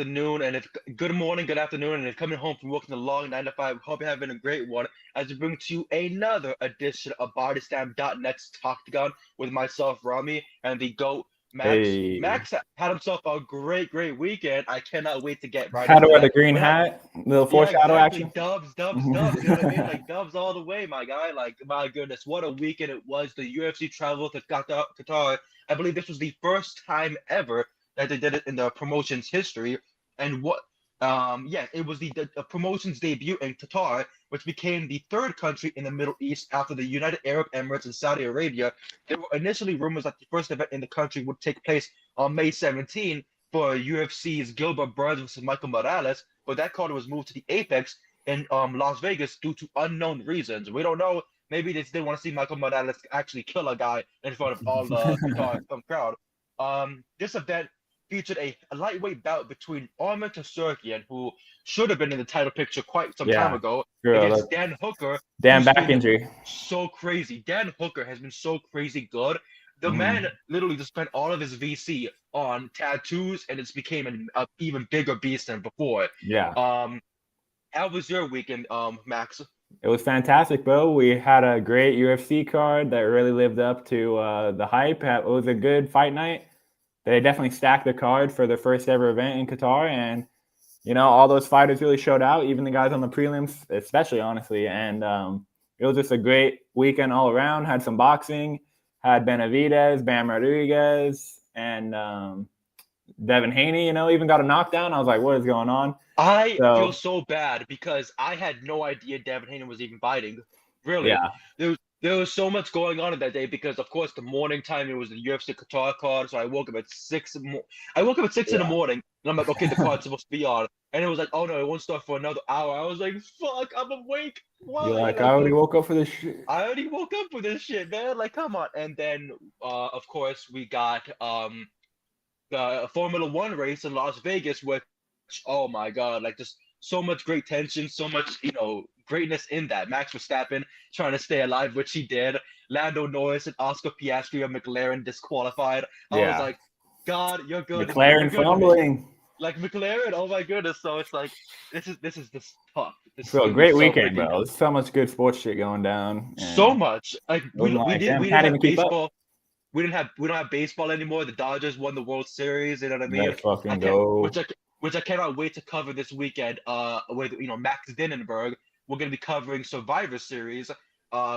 afternoon, and good morning, good afternoon, and if coming home from working a long 9 to 5, hope you're having a great one as we bring to you another edition of BodySlamNet's Talktagon with myself, Rami, and the GOAT, Max. Hey, Max had himself a great weekend. I cannot wait to get right how to into wear the that. green But hat, little yeah, foreshadow exactly. action. Dubs. You know what I mean? Like dubs all the way, my guy. Like my goodness, what a weekend it was. The UFC travel to Qatar. I believe this was the first time ever that they did it in the promotion's history. And yes, it was the promotion's debut in Qatar, which became the third country in the Middle East after the United Arab Emirates and Saudi Arabia. There were initially rumors that the first event in the country would take place on May 17 for UFC's Gilbert Burns versus Michael Morales, but that card was moved to the Apex in Las Vegas due to unknown reasons. We don't know. Maybe they didn't want to see Michael Morales actually kill a guy in front of all the Qatar crowd. This event featured a lightweight bout between Arman Tsarukyan, who should have been in the title picture quite some time Yeah, ago, girl, against Dan Hooker, damn who's back been injury. so crazy. Dan Hooker has been so crazy good. The man Mhm. literally just spent all of his VC on tattoos, and it's became an even bigger beast than before. Yeah, Um, how was your weekend, Max? it was fantastic, bro. We had a great UFC card that really lived up to the hype. It was a good fight night. They definitely stacked the card for the first ever event in Qatar, and all those fighters really showed out, even the guys on the prelims, especially, honestly. And it was just a great weekend all around. Had some boxing, had Benavidez, Bam Rodriguez, and Devin Haney, even got a knockdown. I was like, what is going on? I feel So, so bad because I had no idea Devin Haney was even fighting. Really, yeah. there was so much going on in that day because, of course, the morning time it was the UFC Qatar card. So I woke up at I woke up at 6 in the Yeah. morning, and I'm like, okay, the card's supposed to be on, and it was like, oh no, it won't start for another hour. I was like, fuck, I'm awake. You're Why? like, I already woke up for this shit. I already woke up for this shit, man. Like, come on. And then, of course, we got the Formula One race in Las Vegas, which, oh my God, like just so much great tension, so much, greatness in that. Max Verstappen trying to stay alive, which he did. Lando Norris and Oscar Piastri of McLaren disqualified. I was Yeah. like, God, you're good. You're McLaren good to me. fumbling. Like McLaren, oh my goodness. So it's like this is just tough. This is So, gonna be great so weekend, freaking bro. tough. There's so much good sports shit going down. So And much. Like it was we like, did damn, we didn't can't even have keep up. baseball. We don't have baseball anymore. The Dodgers won the World Series. You know what I mean? Let's I fucking can't, go. which I cannot wait to cover this weekend. With Max Dinnenberg, we're gonna be covering Survivor Series,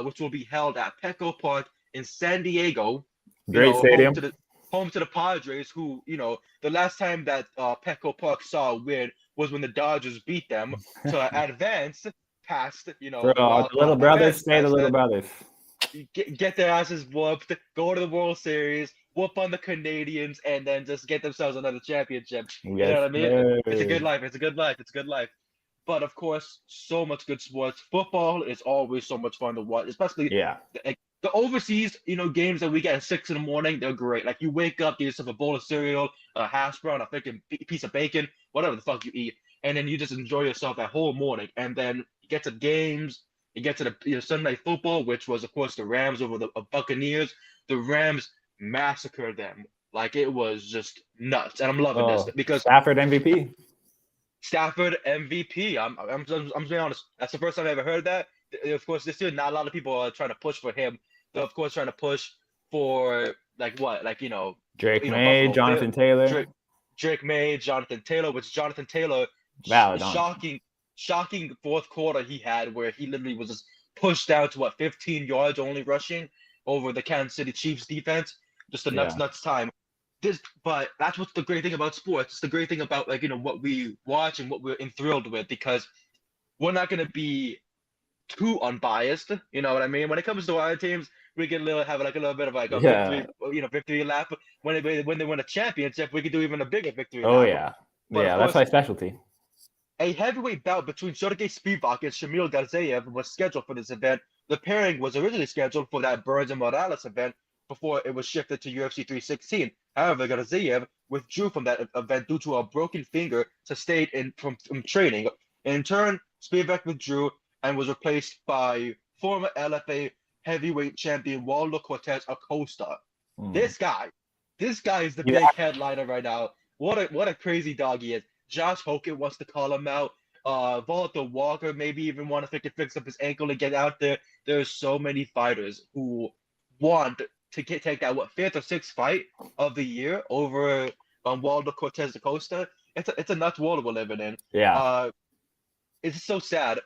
which will be held at Petco Park in San Diego. Great stadium. Home to the Padres, who the last time that Petco Park saw a win was when the Dodgers beat them to advance past Bro, the little brothers advance stay the past little the brothers. get their asses whooped, go to the World Series, whoop on the Canadians, and then just get themselves another championship. You know Yes, what I mean? It's a sir. good life. It's a good life. It's a good life. But of course, so much good sports. Football is always so much fun to watch, especially Yeah. the overseas, games that we get at 6 in the morning. They're great. Like you wake up, get yourself a bowl of cereal, a hash brown, a freaking piece of bacon, whatever the fuck you eat, and then you just enjoy yourself that whole morning. And then you get to games. You get to the Sunday night football, which was of course the Rams over the Buccaneers. The Rams massacred them. Like it was just nuts, and I'm loving this Oh, because Stafford MVP. Stafford MVP. I'm being honest. That's the first time I ever heard that. Of course, this year not a lot of people are trying to push for him. They're of course trying to push for like what, like Drake May, Buffalo Bill, Jonathan Taylor. Drake, Drake May, Jonathan Taylor. Which Jonathan Taylor, Valid, honestly. shocking fourth quarter he had where he literally was just pushed down to 15 yards only rushing over the Kansas City Chiefs defense. Just a Yeah. nuts time. But that's what's the great thing about sports. It's the great thing about what we watch and what we're enthralled with because we're not gonna be too unbiased. You know what I mean? When it comes to our teams, we can have like a little bit of like a Yeah. victory lap. When they win a championship, we can do even a bigger victory Oh, lap. yeah. But of Yeah, that's course, my specialty. a heavyweight bout between Sergey Spivak and Shamil Gaziev was scheduled for this event. The pairing was originally scheduled for that Burns and Morales event before it was shifted to UFC 316. However, Gaziev withdrew from that event due to a broken finger sustained from training. In turn, Spivak withdrew and was replaced by former LFA heavyweight champion Waldo Cortez Acosta. Mm. This guy is the He's big headliner right now. What a crazy dog he is. Josh Hogan wants to call him out. Walter Walker maybe even want to fix up his ankle and get out there. There's so many fighters who want to take that fifth or sixth fight of the year over Waldo Cortez da Costa. It's a nuts world we're living in. Yeah. It's so sad.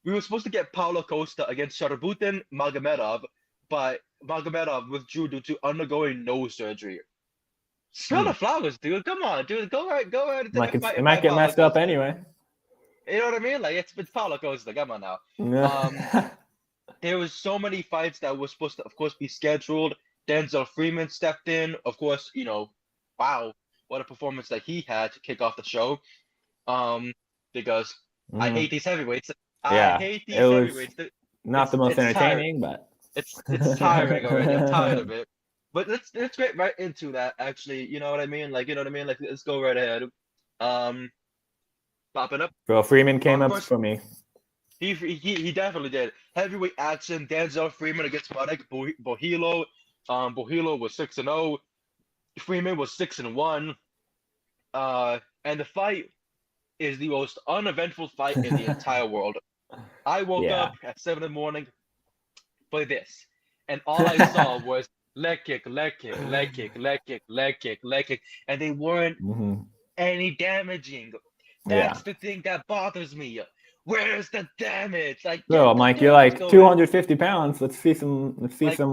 We were supposed to get Paulo Costa against Sharabutin Magomedov, but Magomedov withdrew due to undergoing nose surgery. Smell the flowers, dude. Come on, dude. Go ahead and take a fight. It might get messed up anyway. You know what I mean? Like it's Paulo Costa. Come on now. There was so many fights that were supposed to, of course, be scheduled. Denzel Freeman stepped in. Of course, wow, what a performance that he had to kick off the show. Because I hate these heavyweights. Yeah, I hate these heavyweights. Not the most entertaining, but it's tiring already. I'm tired of it. But let's get right into that. Actually, you know what I mean? Like let's go right ahead. Pop it up. Bro, Freeman came up for me. He definitely did. Heavyweight action. Denzel Freeman against Marek Bohilo. Bohilo was 6-0. Freeman was 6-1. And the fight is the most uneventful fight in the entire world. I woke up at 7 in the morning for this, and all I saw was leg kick, leg kick, leg kick, leg kick, leg kick, leg kick, and they weren't any damaging. That's the thing that bothers me. Where's the damage? Like, bro, Mike, you're like 250 pounds. Let's see some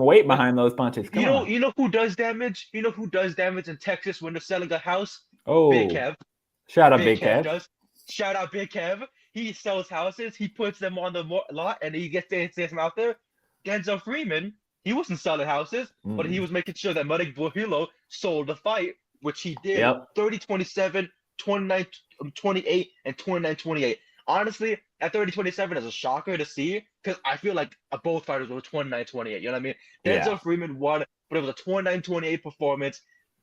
weight behind those punches. Come on. You know who does damage? You know who does damage in Texas when they're selling a house? Oh, Big Kev. Shout out Big Kev. Shout out Big Kev. He sells houses. He puts them on the lot, and he gets them out there. Denzel Freeman, he wasn't selling houses, but he was making sure that Marek Bohilo sold the fight, which he did. 30-27, 29-28, and 29-28. Honestly, at 30-27 is a shocker to see because I feel like both fighters were 29-28. You know what I mean? Denzel Freeman won, but it was a 29-28 performance,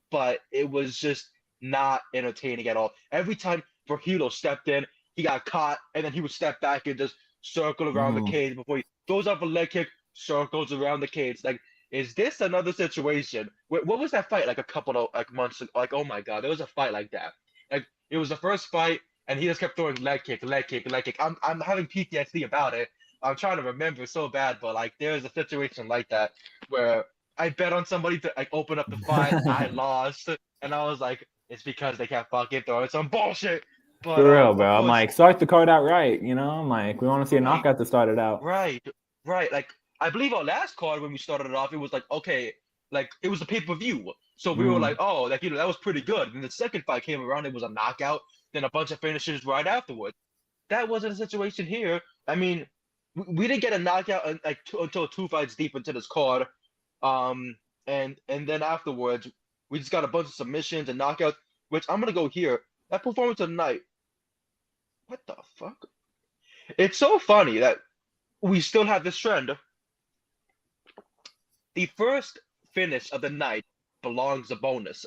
but it was just not entertaining at all. Every time Bohilo stepped in, he got caught, and then he would step back and just circle around the cage before he throws up a leg kick, circles around the cage. Like, is this another situation? What was that fight like a couple of months ago? Like, oh my God, there was a fight like that. Like, it was the first fight, and he just kept throwing leg kick, leg kick, leg kick. I'm having PTSD about it. I'm trying to remember so bad, but like there's a situation like that where I bet on somebody to like open up the fight. I lost, and I was like, it's because they kept fucking throwing some bullshit. But, for real, bro. I'm like, start the card out right. You know, I'm like, we want to see a knockout to start it out. Right. Like I believe our last card when we started it off, it was like okay, like it was a pay-per-view. So we were like, oh, like that was pretty good. And the second fight came around, it was a knockout. Then a bunch of finishes right afterwards. That wasn't a situation here. I mean, we didn't get a knockout until 2 fights deep into this card, and then afterwards we just got a bunch of submissions and knockouts. Which I'm gonna go here. That performance tonight. What the fuck? It's so funny that we still have this trend. The first finish of the night belongs a bonus.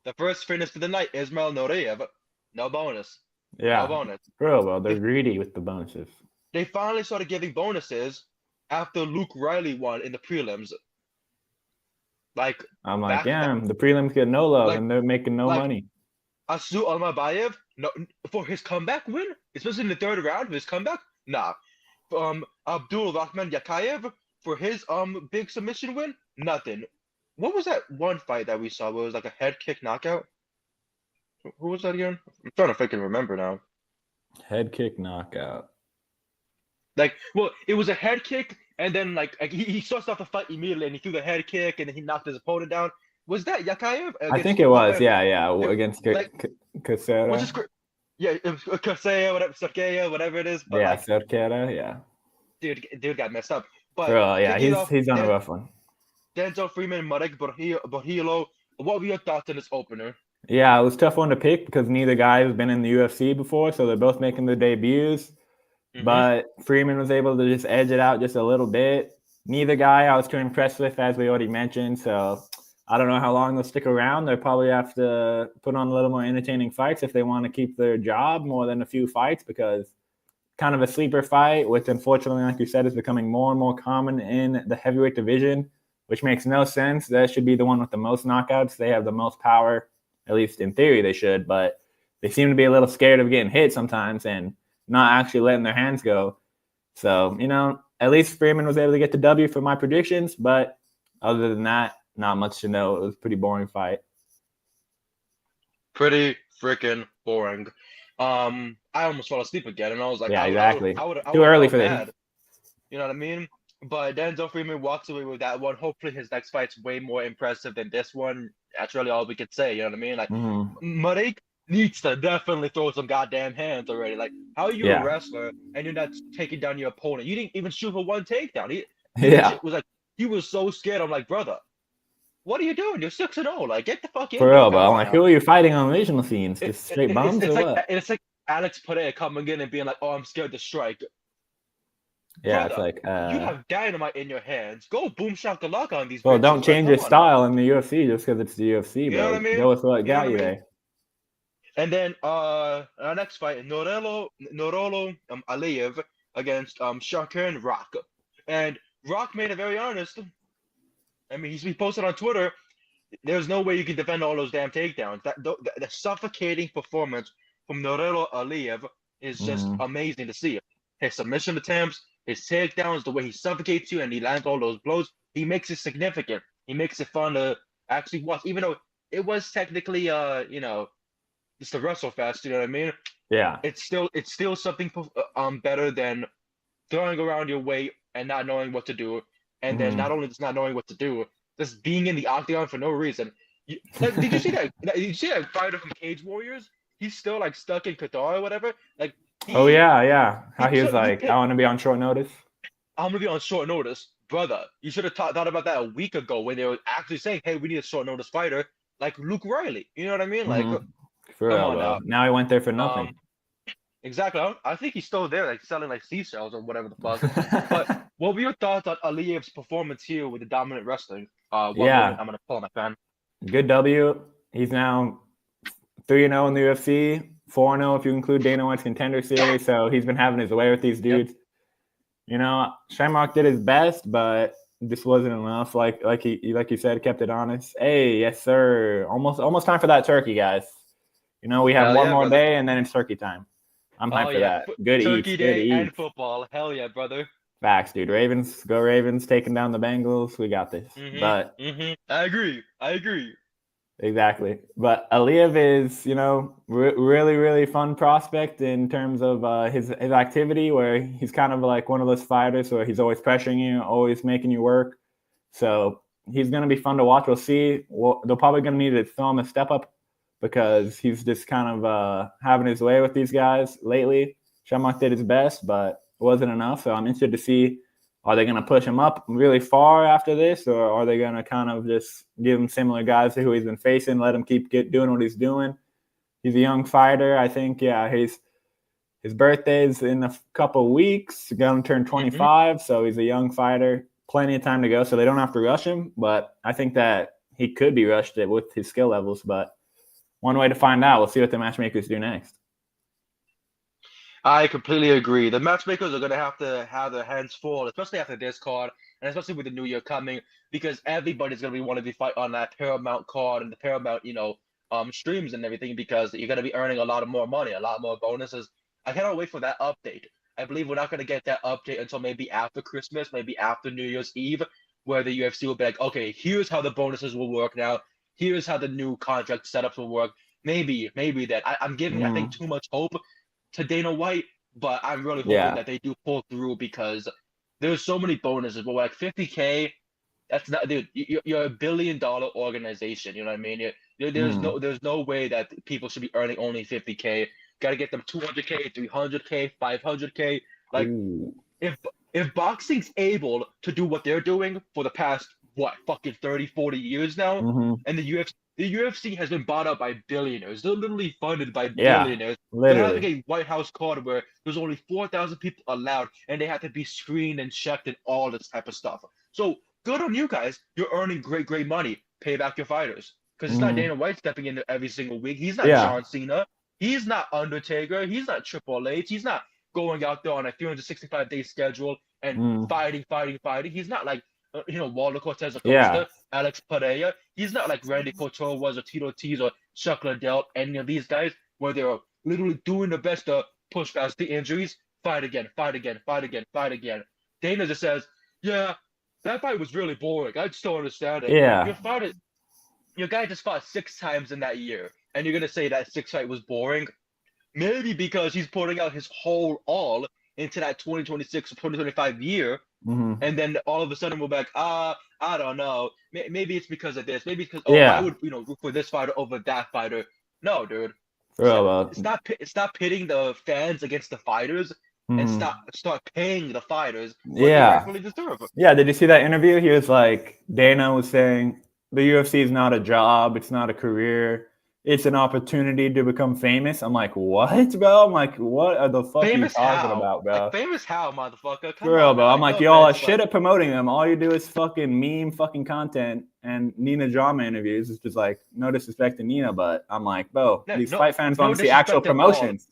The first finish of the night, Ismail Nureyev. No bonus. Yeah. No bonus. Bro, well, they're greedy with the bonuses. They finally started giving bonuses after Luke Riley won in the prelims. Like I'm like, damn, the prelims get no love and they're making no money. Asu Almabayev, no, for his comeback win, especially in the third round of his comeback, nah. Abdul Rahman Yakayev for his big submission win, nothing. What was that one fight that we saw where it was like a head kick knockout? Who was that again? I'm trying to freaking remember now. Head kick knockout. Like, well, it was a head kick, and then like he starts off the fight immediately, and he threw the head kick, and then he knocked his opponent down. Was that Yakayev? I think it was, against Casera. Which is Casera, whatever, Cerqueira, whatever it is. But Cerqueira, yeah. Dude got messed up. But bro, yeah, he's on a rough one. Denzel Freeman, Marek Bohilo. What were your thoughts on this opener? Yeah, it was a tough one to pick because neither guy has been in the UFC before, so they're both making their debuts. But Freeman was able to just edge it out just a little bit. Neither guy I was too impressed with, as we already mentioned. So I don't know how long they'll stick around. They'll probably have to put on a little more entertaining fights if they want to keep their job more than a few fights, because kind of a sleeper fight, which unfortunately, like you said, is becoming more and more common in the heavyweight division, which makes no sense. That should be the one with the most knockouts. They have the most power, at least in theory they should, but they seem to be a little scared of getting hit sometimes and not actually letting their hands go. So, at least Freeman was able to get the W for my predictions, but other than that, not much to know. It was a pretty boring fight. Pretty freaking boring. I almost fell asleep again, and I was like, Yeah, exactly. I would Too early for mad. this. You know what I mean? But Denzel Freeman walks away with that one. Hopefully, his next fight's way more impressive than this one. That's really all we could say. You know what I mean? Like, Marek needs to definitely throw some goddamn hands already. Like, how are you a wrestler and you're not taking down your opponent? You didn't even shoot for one takedown. He was like, he was so scared. I'm like, brother, what are you doing? You're 6-0. Like, get the fuck in. For real, bro. Like, who are you fighting on regional scenes? Just straight bums or what? It's like Alex Pereira coming in and being like, oh, I'm scared to strike. Yeah, brother, it's like you have dynamite in your hands. Go boom shakalaka on these. Well, don't change your style in the UFC just because it's the UFC, bro. You know what I mean? Go with what got you there. And then our next fight, Norolo Aliyev against Shakur Rock. And Rock made it very honest. I mean, he posted on Twitter, there's no way you can defend all those damn takedowns. The suffocating performance from Norolo Aliyev is just amazing to see. His submission attempts, his takedowns, the way he suffocates you and he lands all those blows, he makes it significant. He makes it fun to actually watch, even though it was technically, just a wrestle fest. You know what I mean? Yeah. It's still something better than throwing around your weight and not knowing what to do, and then not only just not knowing what to do, just being in the octagon for no reason. Did you see that? Did you see that fighter from Cage Warriors? He's still like stuck in Qatar or whatever. Like. How he was like, I want to be on short notice. I'm gonna be on short notice, brother. You should have thought about that a week ago when they were actually saying, "Hey, we need a short notice fighter like Luke Riley." You know what I mean? Like, for real, now he went there for nothing. Exactly. I think he's still there, like selling like seashells or whatever the fuck. But what were your thoughts on Aliyev's performance here with the dominant wrestling? I'm gonna pull my fan. Good W. He's now 3-0 in the UFC. 4-0 if you include Dana White's Contender Series, so he's been having his way with these dudes. Yep. Shamrock did his best, but this wasn't enough. Like you said, kept it honest. Hey, yes sir. Almost time for that turkey, guys. We have one more day, and then it's turkey time. I'm hyped for that. Good turkey eats, day good and eats. Football. Hell yeah, brother. Facts, dude. Ravens, go Ravens, taking down the Bengals. We got this. But I agree. Exactly. But Aliyev is, really, really fun prospect in terms of his activity, where he's kind of like one of those fighters where he's always pressuring you, always making you work. So he's going to be fun to watch. We'll see. They're probably going to need to throw him a step up because he's just kind of having his way with these guys lately. Shamrock did his best, but it wasn't enough. So I'm interested to see, are they going to push him up really far after this, or are they going to kind of just give him similar guys to who he's been facing, let him keep doing what he's doing? He's a young fighter. I think, his birthday's in a couple of weeks. He's going to turn 25, so he's a young fighter. Plenty of time to go, so they don't have to rush him. But I think that he could be rushed with his skill levels. But one way to find out, we'll see what the matchmakers do next. I completely agree. The matchmakers are going to have their hands full, especially after this card, and especially with the new year coming, because everybody's going to be wanting to fight on that Paramount card and the Paramount, streams and everything, because you're going to be earning a lot more money, a lot more bonuses. I cannot wait for that update. I believe we're not going to get that update until maybe after Christmas, maybe after New Year's Eve, where the UFC will be like, okay, here's how the bonuses will work now. Here's how the new contract setups will work. Maybe that. I'm giving, I think, too much hope to Dana White, but I'm really hoping that they do pull through, because there's so many bonuses. But like 50K, that's not, dude. You're $1 billion organization. You know what I mean? There's no way that people should be earning only 50K. Got to get them 200K, 300K, 500K. Like, if boxing's able to do what they're doing for the past fucking 30, 40 years now, and the UFC has been bought up by billionaires. They're literally funded by billionaires. They're having a White House card where there's only 4,000 people allowed, and they have to be screened and checked and all this type of stuff. So good on you guys. You're earning great money. Pay back your fighters, because it's not Dana White stepping in every single week. He's not John Cena. He's not Undertaker. He's not Triple H. He's not going out there on a 365-day schedule and fighting. He's not like Walter Cortez Acosta, Alex Pereira. He's not like Randy Couture was, or Tito Ortiz, or Chuck Liddell, any of these guys, where they're literally doing their best to push past the injuries, fight again, fight again, fight again, fight again. Dana just says, yeah, that fight was really boring. I just don't understand it. Yeah. Your guy just fought 6 times in that year, and you're gonna say that 6 fight was boring? Maybe because he's putting out his whole all into that 2026 or 2025 year, Mm-hmm. and then all of a sudden we're like, I don't know. Maybe it's because of this. Maybe it's because I Yeah. would root for this fighter over that fighter. No, dude. Well, Stop pitting the fans against the fighters, and start paying the fighters what they yeah. rightfully deserve. Yeah, did you see that interview? He was like, Dana was saying the UFC is not a job, it's not a career, it's an opportunity to become famous. I'm like, what, bro? I'm like, what are the fuck Famous you talking how? about, bro? Like famous how, motherfucker? For Come real, on, bro. man. I'm Like, like, no y'all are offense, shit but at promoting them. All you do is fucking meme fucking content and Nina drama interviews. It's just like, no disrespect to Nina, but I'm like, bro, these fight fans no want to see actual disrespect at all. promotions.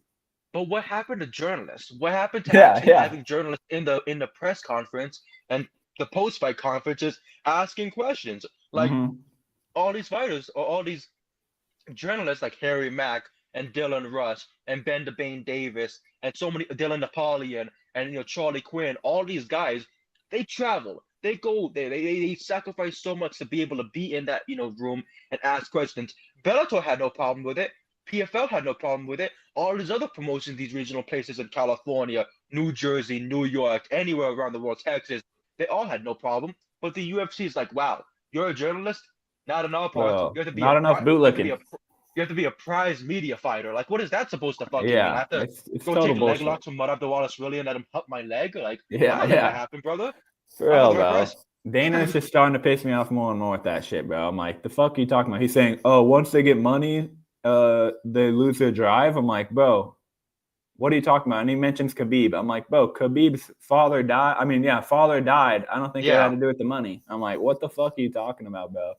But what happened to journalists? What happened to Yeah, actually yeah. having journalists in the press conference and the post-fight conferences asking questions? Like all these fighters or all these journalists like Harry Mack and Dylan Rush and Ben DeBane Davis and so many Dylan Napoleon and Charlie Quinn, all these guys, they travel. They go there. They sacrifice so much to be able to be in that room and ask questions. Bellator had no problem with it. PFL had no problem with it. All these other promotions, these regional places in California, New Jersey, New York, anywhere around the world, Texas, they all had no problem. But the UFC is like, wow, you're a journalist, not in our parts. Bro, You have to be not enough bootlicking. you have to be a prize media fighter. Like, what is that supposed to fucking mean? I Yeah, have to it's go total take leg bullshit. locks from Marab Dawala and let him help my leg? Like, I'm Yeah, not letting that happen, brother. For I'm real, not the right bro. price. Dana's just starting to piss me off more and more with that shit, bro. I'm like, the fuck are you talking about? He's saying, oh, once they get money, they lose their drive. I'm like, bro, what are you talking about? And he mentions Khabib. I'm like, bro, Khabib's father died. I mean, yeah, father died. I don't think it had to do with the money. I'm like, what the fuck are you talking about, bro?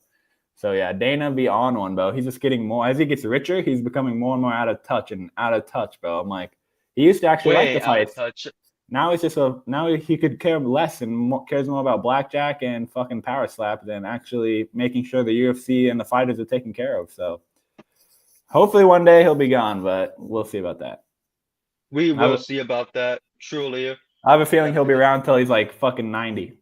So, yeah, Dana be on one, bro. He's just getting more. As he gets richer, he's becoming more and more out of touch, bro. I'm like, he used to actually like the fights. Now it's just now he could care less and cares more about blackjack and fucking power slap than actually making sure the UFC and the fighters are taken care of. So hopefully one day he'll be gone, but we'll see about that. We will see about that. Truly, I have a feeling he'll be around until he's like fucking 90.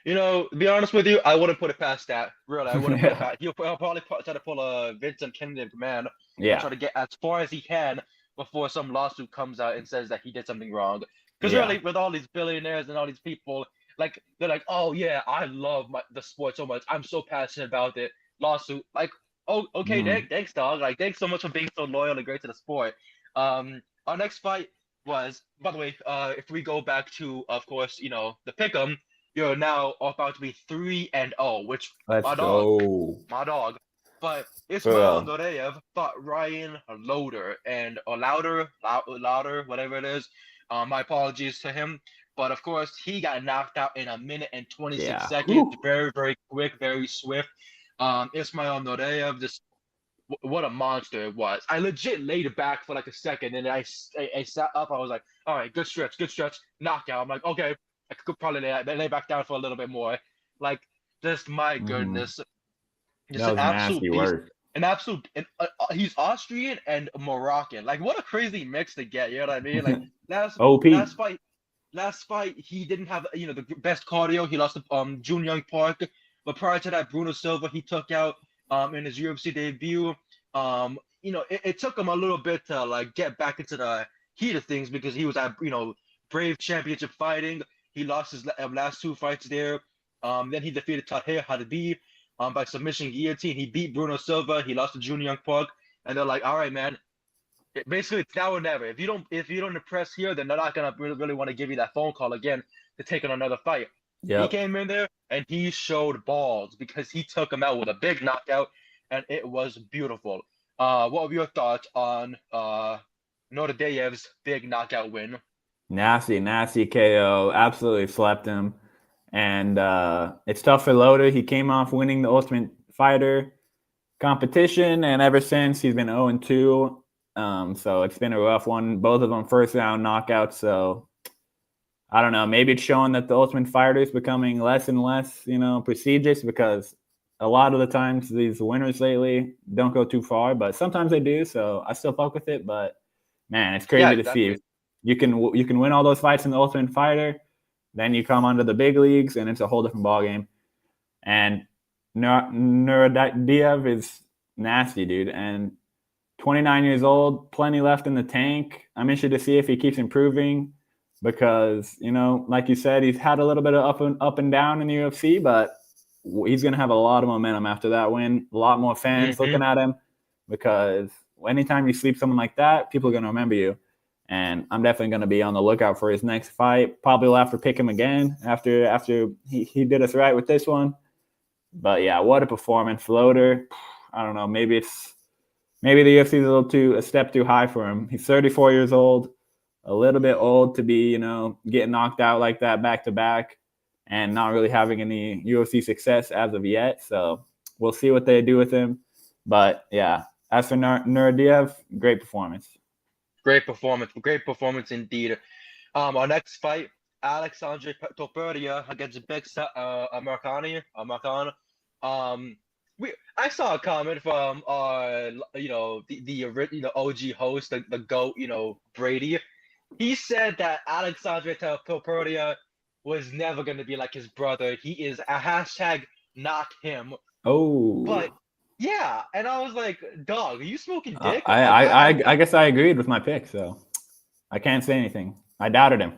To be honest with you, I wouldn't put it past that. Really, I wouldn't put it past. He'll probably try to pull a Vincent Kennedy man. Yeah. Try to get as far as he can before some lawsuit comes out and says that he did something wrong. Because really, with all these billionaires and all these people, like they're like, oh yeah, I love the sport so much. I'm so passionate about it. Lawsuit, like, oh okay, thanks dog. Like, thanks so much for being so loyal and great to the sport. Our next fight was, by the way, if we go back to, of course, the pick'em, you're now about to be 3-0, which my dog. But Ismail Nureyev fought Ryan Loder or Louder, whatever it is. My apologies to him. But of course, he got knocked out in 1 minute and 26 seconds. Very, very quick, very swift. Ismail Nureyev, just what a monster it was. I legit laid back for like a second, and I sat up. I was like, all right, good stretch, knockout. I'm like, okay, I could probably lay back down for a little bit more. Like, just my goodness. Just an absolute beast. An absolute. He's Austrian and Moroccan. Like, what a crazy mix to get. You know what I mean? Like, last fight, he didn't have the best cardio. He lost to Jun Young Park. But prior to that, Bruno Silva he took out in his UFC debut. It took him a little bit to like get back into the heat of things because he was at Brave Championship fighting. He lost his last 2 fights there. Then he defeated Tahir Hadbi by submission guillotine. He beat Bruno Silva. He lost to Jun Young Park. And they're like, all right, man. Basically, it's now or never. If you don't impress here, then they're not gonna really want to give you that phone call again to take on another fight. Yep. He came in there and he showed balls because he took him out with a big knockout, and it was beautiful. What were your thoughts on Nordayev's big knockout win? Nasty KO. Absolutely slept him. And it's tough for Loder. He came off winning the Ultimate Fighter competition, and ever since he's been 0-2. So it's been a rough one. Both of them first round knockouts. So I don't know. Maybe it's showing that the Ultimate Fighter is becoming less and less, prestigious because a lot of the times these winners lately don't go too far, but sometimes they do. So I still fuck with it. But man, it's crazy to see. You can win all those fights in the Ultimate Fighter, then you come onto the big leagues, and it's a whole different ballgame. And Nurmagomedov is nasty, dude. And 29 years old, plenty left in the tank. I'm interested to see if he keeps improving because, like you said, he's had a little bit of up and down in the UFC, but he's going to have a lot of momentum after that win. A lot more fans looking at him because anytime you sleep someone like that, people are going to remember you. And I'm definitely going to be on the lookout for his next fight. Probably will have to pick him again after he did us right with this one. But yeah, what a performance. Floater, I don't know. Maybe the UFC is a step too high for him. He's 34 years old, a little bit old to be, getting knocked out like that back to back and not really having any UFC success as of yet. So we'll see what they do with him. But yeah, as for Nurmagomedov, great performance. Great performance indeed. Our next fight, Alexandre Topuria against Beksa Americano. I saw a comment from our, the OG host, the GOAT, Brady. He said that Alexandre Topuria was never going to be like his brother. He is a hashtag not him. Oh. But yeah, and I was like, dog, are you smoking dick? I guess I agreed with my pick, so I can't say anything. I doubted him.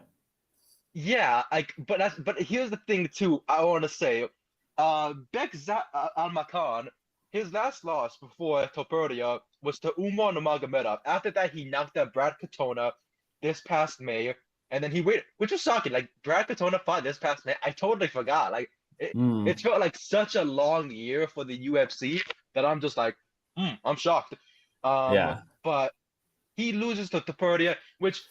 Yeah, but here's the thing too. I want to say, Bekzat Almakan, his last loss before Topuria was to Umar Nurmagomedov. After that, he knocked out Brad Katona this past May, and then he waited, which was shocking. Like Brad Katona fought this past May. I totally forgot. Like it felt like such a long year for the UFC that I'm just like, I'm shocked. But he loses to Topuria, which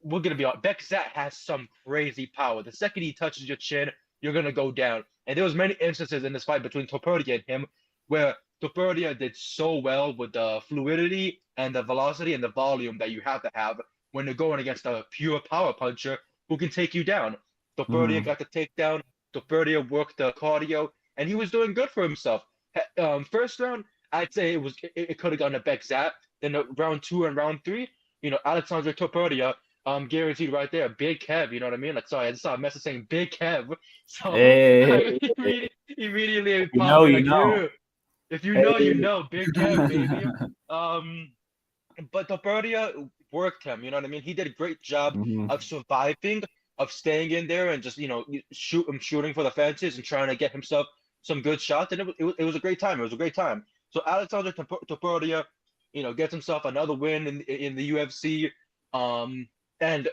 we're gonna be honest. Bekzat has some crazy power. The second he touches your chin, you're gonna go down. And there was many instances in this fight between Topuria and him where Topuria did so well with the fluidity and the velocity and the volume that you have to have when you're going against a pure power puncher who can take you down. Topuria got the takedown. Topuria worked the cardio, and he was doing good for himself. First round, I'd say it could have gone to Bekzat. Then round 2 and round 3, Alexandre Topuria, guaranteed right there. Big Kev, you know what I mean? Like, sorry, I just saw a message saying Big Kev. So immediately popped like, yeah. If you know, you know. Big Kev, baby. But Topuria worked him, you know what I mean? He did a great job of surviving, of staying in there and just, shooting for the fences and trying to get himself some good shots. And it was a great time. It was a great time. So Alexandre Topuria, gets himself another win in the UFC. And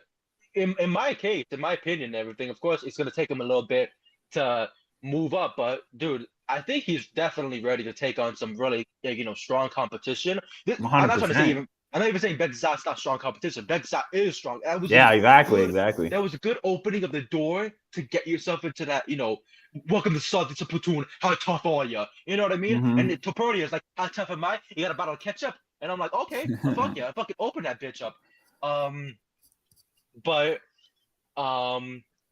in my case, in my opinion and everything, of course, it's going to take him a little bit to move up. But, dude, I think he's definitely ready to take on some really, strong competition. I'm not trying to say I'm not even saying Bekzat's not strong competition. Bekzat is strong. Exactly. That was a good opening of the door to get yourself into that, welcome to South to Platoon. How tough are you? You know what I mean? And Topuria is like, how tough am I? You got a battle of ketchup? And I'm like, okay, fuck yeah, I fucking open that bitch up.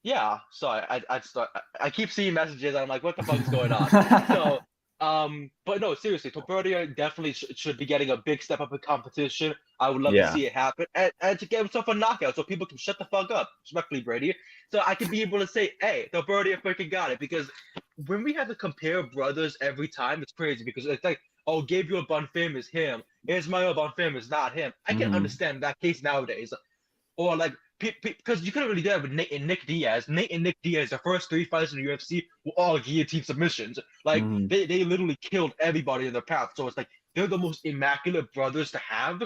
Yeah. So I keep seeing messages. And I'm like, what the fuck is going on? So, but no, seriously, Topuria definitely should be getting a big step up in competition. I would love to see it happen and to get himself a knockout so people can shut the fuck up, respectfully, Brady. So I can be able to say, hey, Topuria freaking got it. Because when we have to compare brothers every time, it's crazy because it's like, oh, Gabriel Bonfim is him. Ismael Bonfim is not him. I can understand that case nowadays. Or like, because you couldn't really do that with Nate and Nick Diaz. Nate and Nick Diaz, the first 3 fights in the UFC were all guillotine submissions. Like, they literally killed everybody in their path. So it's like, they're the most immaculate brothers to have.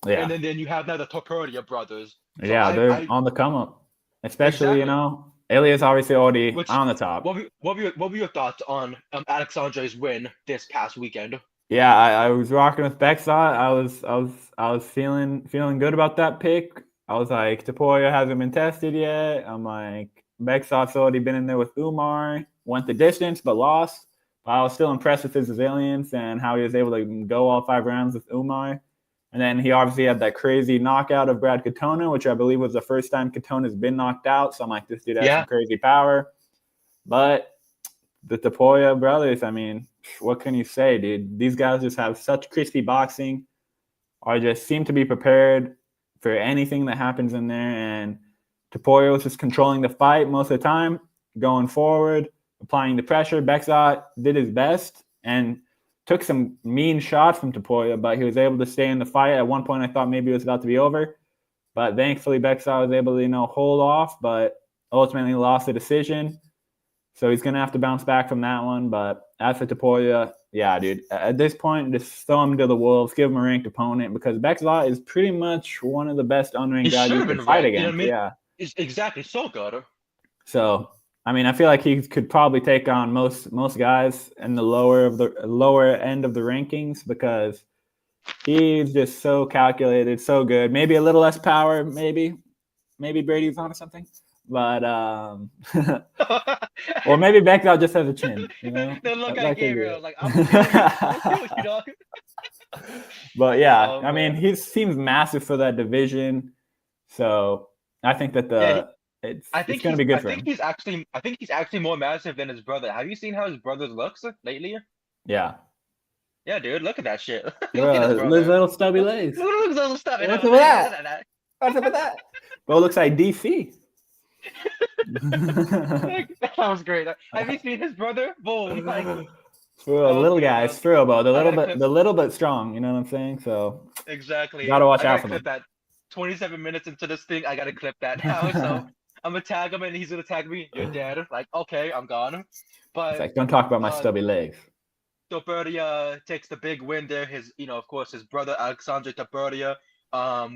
Yeah. And then you have now the Topuria brothers. So they're on the come up. Especially, Ilya's obviously already on the top. What were your thoughts on Alexandre's win this past weekend? Yeah, I was rocking with Bekzat. I was feeling good about that pick. I was like, Topuria hasn't been tested yet. I'm like, Bekzat's already been in there with Umar. Went the distance, but lost. But I was still impressed with his resilience and how he was able to go all 5 rounds with Umar. And then he obviously had that crazy knockout of Brad Katona, which I believe was the first time Katona's been knocked out. So I'm like, this dude has some crazy power. But the Topuria brothers, I mean, what can you say, dude? These guys just have such crispy boxing, or just seem to be prepared for anything that happens in there. And Topuria was just controlling the fight most of the time, going forward, applying the pressure. Bekzat did his best and took some mean shots from Topuria, but he was able to stay in the fight. At one point, I thought maybe it was about to be over, but thankfully Bekzat was able to, hold off, but ultimately lost the decision. So he's going to have to bounce back from that one. But as for Topuria, yeah, dude, at this point, just throw him to the wolves, give him a ranked opponent, because Bekzat is pretty much one of the best unranked guys you can fight against. Yeah. It's exactly so good. So, I feel like he could probably take on most guys in the lower end of the rankings, because he's just so calculated, so good. Maybe a little less power, maybe Brady's on or something. But or maybe Bekzat just has a chin, Then look at Gabriel, like, I'm feeling you, dog. But yeah, he seems massive for that division. So I think that it's going to be good for him. I think he's actually more massive than his brother. Have you seen how his brother looks lately? Yeah. Yeah, dude, look at that shit. Little stubby legs. Look at little stubby. What's up with that? What's up with that? Well, it looks like DC. That was great. Have you seen his brother? Boom. For a little guy, it's true, but the little bit strong. You know what I'm saying? So exactly. Gotta watch out for him. That 27 minutes into this thing, I gotta clip that now. So I'm gonna tag him, and he's gonna tag me. You're dead. Like, okay, I'm gone. But it's like, don't talk about my stubby legs. Topuria takes the big win there. Of course, his brother Alexandre Topuria.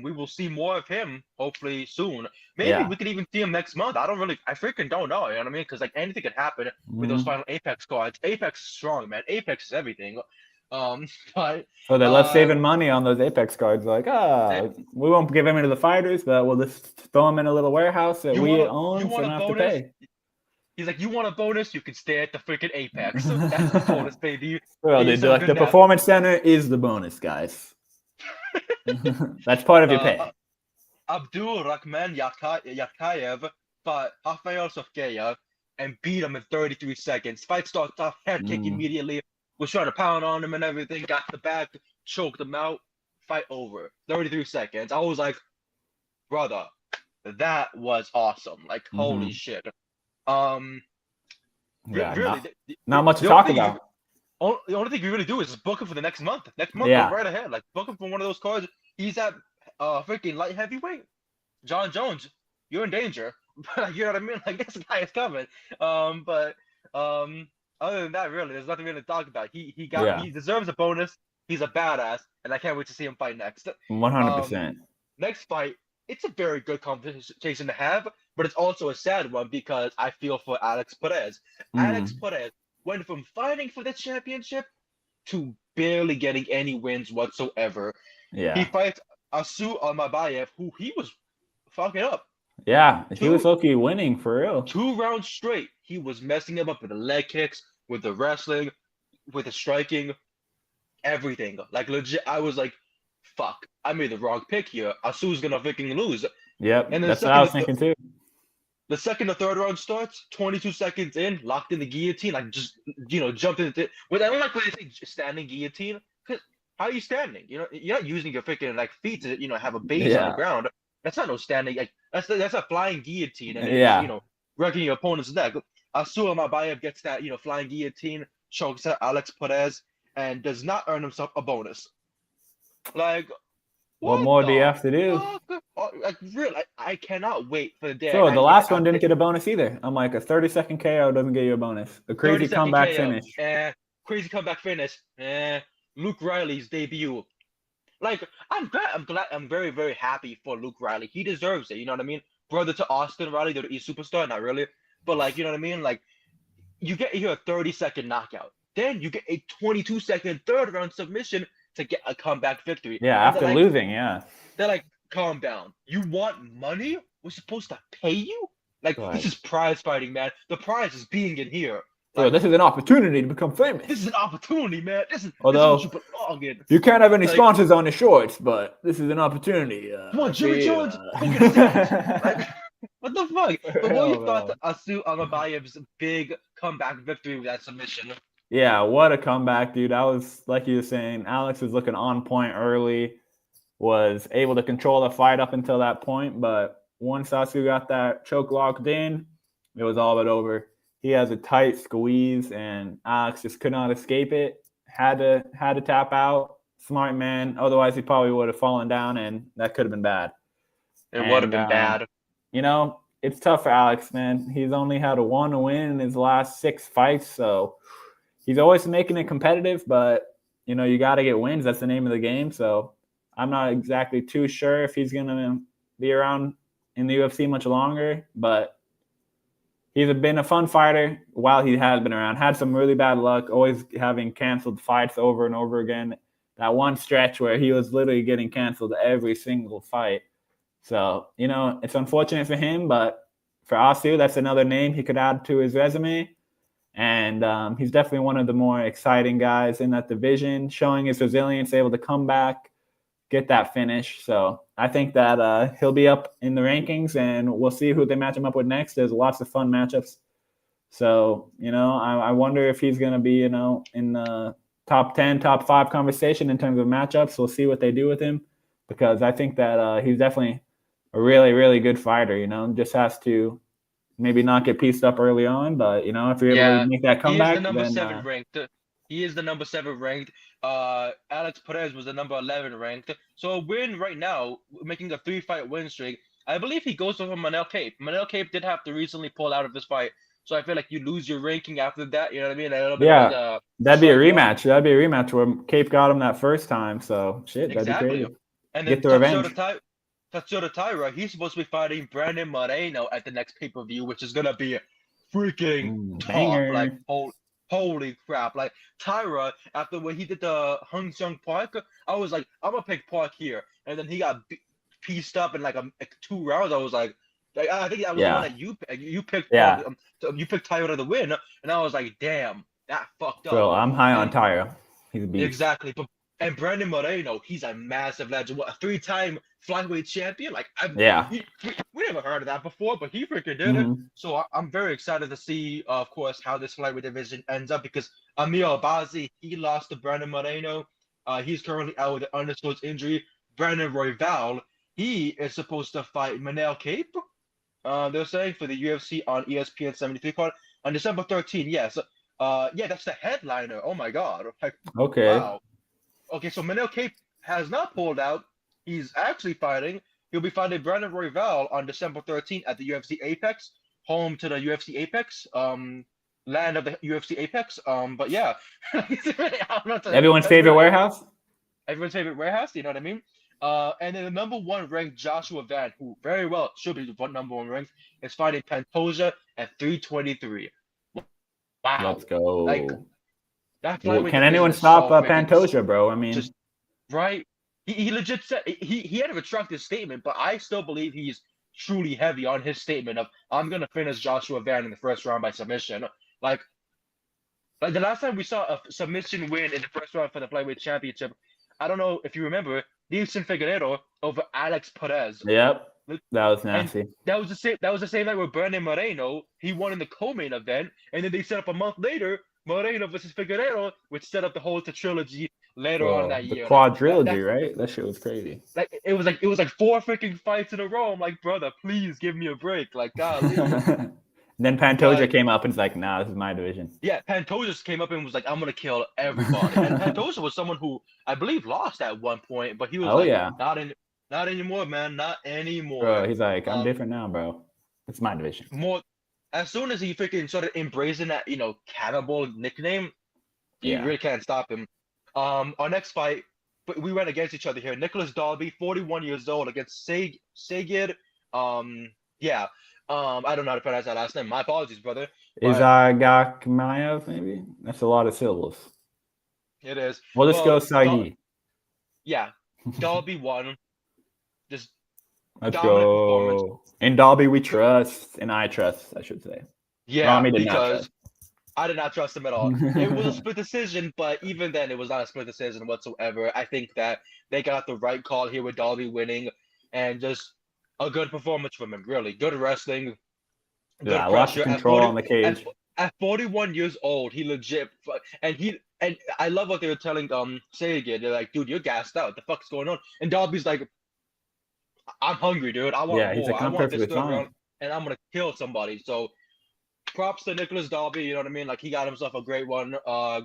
We will see more of him hopefully soon. Maybe we could even see him next month. I freaking don't know. You know what I mean? Because anything could happen with those final Apex cards. Apex is strong, man. Apex is everything. But so they love saving money on those Apex cards. Like, we won't give them to the fighters, but we'll just throw them in a little warehouse that we own, so don't have to pay. He's like, you want a bonus? You can stay at the freaking Apex. That's the bonus, baby. Well, dude, like the Performance Center is the bonus, guys. That's part of your pay. Abdul Rahman Yakayev fought Rafael Sofkeya and beat him in 33 seconds. Fight starts off, head kick immediately. Was trying to pound on him and everything. Got the back, choked him out. Fight over. 33 seconds. I was brother, that was awesome. Holy shit. Really, not much to talk about. The only thing we really do is book him for the next month. Next month, go right ahead. Book him for one of those cards. He's at freaking light heavyweight. John Jones, you're in danger. You know what I mean? This guy is coming. But other than that, really, there's nothing really to talk about. He deserves a bonus. He's a badass, and I can't wait to see him fight next. 100%. Next fight, it's a very good conversation to have, but it's also a sad one because I feel for Alex Perez. Alex Perez went from fighting for the championship to barely getting any wins whatsoever. Yeah. He fights Asu Almabayev, who he was fucking up. Yeah, he was low-key winning for real. 2 rounds straight. He was messing him up with the leg kicks, with the wrestling, with the striking, everything. Legit, I was like, fuck, I made the wrong pick here. Asu's gonna freaking lose. Yep, and that's what I was thinking too. The second or third round starts, 22 seconds in, locked in the guillotine, jumped into it. I don't like when they say standing guillotine, because how are you standing? You're not using your freaking feet to have a base on the ground. That's not no standing. That's a flying guillotine, and wrecking your opponent's neck. Asu Almabayev gets that flying guillotine, chokes out Alex Perez, and does not earn himself a bonus. What more do you have to do? Really, I cannot wait for the day. So the last one didn't get a bonus either. I'm like, a 30-second KO doesn't get you a bonus. A crazy comeback finish. Crazy comeback finish. Luke Riley's debut. I'm very, very happy for Luke Riley. He deserves it. You know what I mean? Brother to Austin Riley, the superstar. Not really, but you know what I mean? You get here a 30-second knockout. Then you get a 22-second third round submission to get a comeback victory. Yeah, after losing, They're like, calm down. You want money? We're supposed to pay you? This is prize fighting, man. The prize is being in here. This is an opportunity to become famous. This is an opportunity, man. Although, this is what you belong in. You can't have any sponsors on the shorts, but this is an opportunity. Come on, Jimmy Jones. Go get a sandwich. What the fuck? But what you thought Asu Almabayev's big comeback victory with that submission? Yeah, what a comeback, dude. I was, like you were saying, Alex was looking on point early, was able to control the fight up until that point, but once Sasu got that choke locked in, it was all but over. He has a tight squeeze, and Alex just could not escape it. Had to tap out. Smart man. Otherwise, he probably would have fallen down, and that could have been bad. It would have And been bad. it's tough for Alex, man. He's only had a one win in his last 6 fights, so he's always making it competitive. But you got to get wins. That's the name of the game. So I'm not exactly too sure if he's gonna be around in the UFC much longer, but he's been a fun fighter while he has been around. Had some really bad luck, always having canceled fights over and over again. That one stretch where he was literally getting canceled every single fight. So, it's unfortunate for him, but for Asu, that's another name he could add to his resume. And he's definitely one of the more exciting guys in that division, showing his resilience, able to come back, get that finish. So I think that he'll be up in the rankings, and we'll see who they match him up with next. There's lots of fun matchups. So, I wonder if he's going to be, in the top 10, top 5 conversation in terms of matchups. We'll see what they do with him, because I think that he's definitely a really, really good fighter, just has to maybe not get pieced up early on, but if you're able to make that comeback, he is the number then 7 ranked. He is the number 7 ranked. Alex Perez was the number 11 ranked. So a win right now, making a 3-fight win streak. I believe he goes over Manel Cape. Manel Cape did have to recently pull out of this fight, so I feel like you lose your ranking after that. You know what I mean? A little bit of like that'd be a rematch. That'd be a rematch where Cape got him that first time. So shit, that'd be crazy. And then get the revenge. Tatsuya Taira, he's supposed to be fighting Brandon Moreno at the next pay-per-view, which is gonna be freaking tough. Like, holy crap! Like Taira, after when he did the Hung Sung Park, I was like, I'm gonna pick Park here, and then he got pieced up in like 2 rounds. I was like I think that was the one that you picked. Yeah. You picked Taira to win, and I was like, damn, that fucked up. So I'm high on Taira. He's a beast. Exactly, and Brandon Moreno, he's a massive legend. What, a 3-time flyweight champion? Like, we never heard of that before, but he freaking did it. So I'm very excited to see, of course, how this flyweight division ends up, because Amir Albazi, he lost to Brandon Moreno. He's currently out with an undisclosed injury. Brandon Royval, he is supposed to fight Manel Cape. They're saying for the UFC on ESPN 73 card on December 13th. Yes. That's the headliner. Oh my God. Like, okay. Wow. Okay, so Manel Cape has not pulled out. He's actually fighting. He'll be fighting Brandon Royval on December 13th at the UFC Apex, home to the UFC Apex, land of the UFC Apex. But yeah, everyone's favorite warehouse. Everyone's favorite warehouse. You know what I mean? And then the number 1 ranked Joshua Van, who very well should be the number 1 ranked, is fighting Pantoja at 323. Wow. Let's go. Like, can anyone stop Pantoja, bro? I mean, right? He legit said he had to retract his statement, but I still believe he's truly heavy on his statement of, I'm gonna finish Joshua Van in the first round by submission. Like the last time we saw a submission win in the first round for the flyweight championship, I don't know if you remember, Nilson Figueiredo over Alex Perez. Yep. That was nasty. And that was the same night with Brandon Moreno. He won in the co-main event, and then they set up a month later Moreno versus Figueiredo, which set up the whole trilogy later on that year. The quadrilogy, right? That shit was crazy. Like it was like 4 freaking fights in a row. I'm like, brother, please give me a break. Like, golly. Then Pantoja came up and was like, nah, this is my division. Yeah, Pantoja came up and was like, I'm gonna kill everybody. And Pantoja was someone who I believe lost at one point, but he was not anymore, man. Not anymore. Bro, he's like, I'm different now, bro. It's my division. As soon as he freaking started embracing that, cannibal nickname, you really can't stop him. Our next fight, we went against each other here. Nicholas Dalby, 41 years old, against Sagid. I don't know how to pronounce that last name. My apologies, brother. Gakmayev, maybe? That's a lot of syllables. It is. We'll just go Sagi. Dalby won. Just let's go. In Dalby, we trust, and I trust, I should say. Yeah, because I did not trust him at all. It was a split decision, but even then, it was not a split decision whatsoever. I think that they got the right call here with Dalby winning, and just a good performance from him. Really good wrestling. Good lots of control on the cage. at 41 years old, he legit and I love what they were telling say again. They're like, dude, you're gassed out. The fuck's going on? And Darby's like, I'm hungry, dude. I want Yeah, he's more. like, I I'm want this perfectly third round, fine. and I'm gonna kill somebody. So props to Nicholas Darby. You know what I mean? Like he got himself a great one.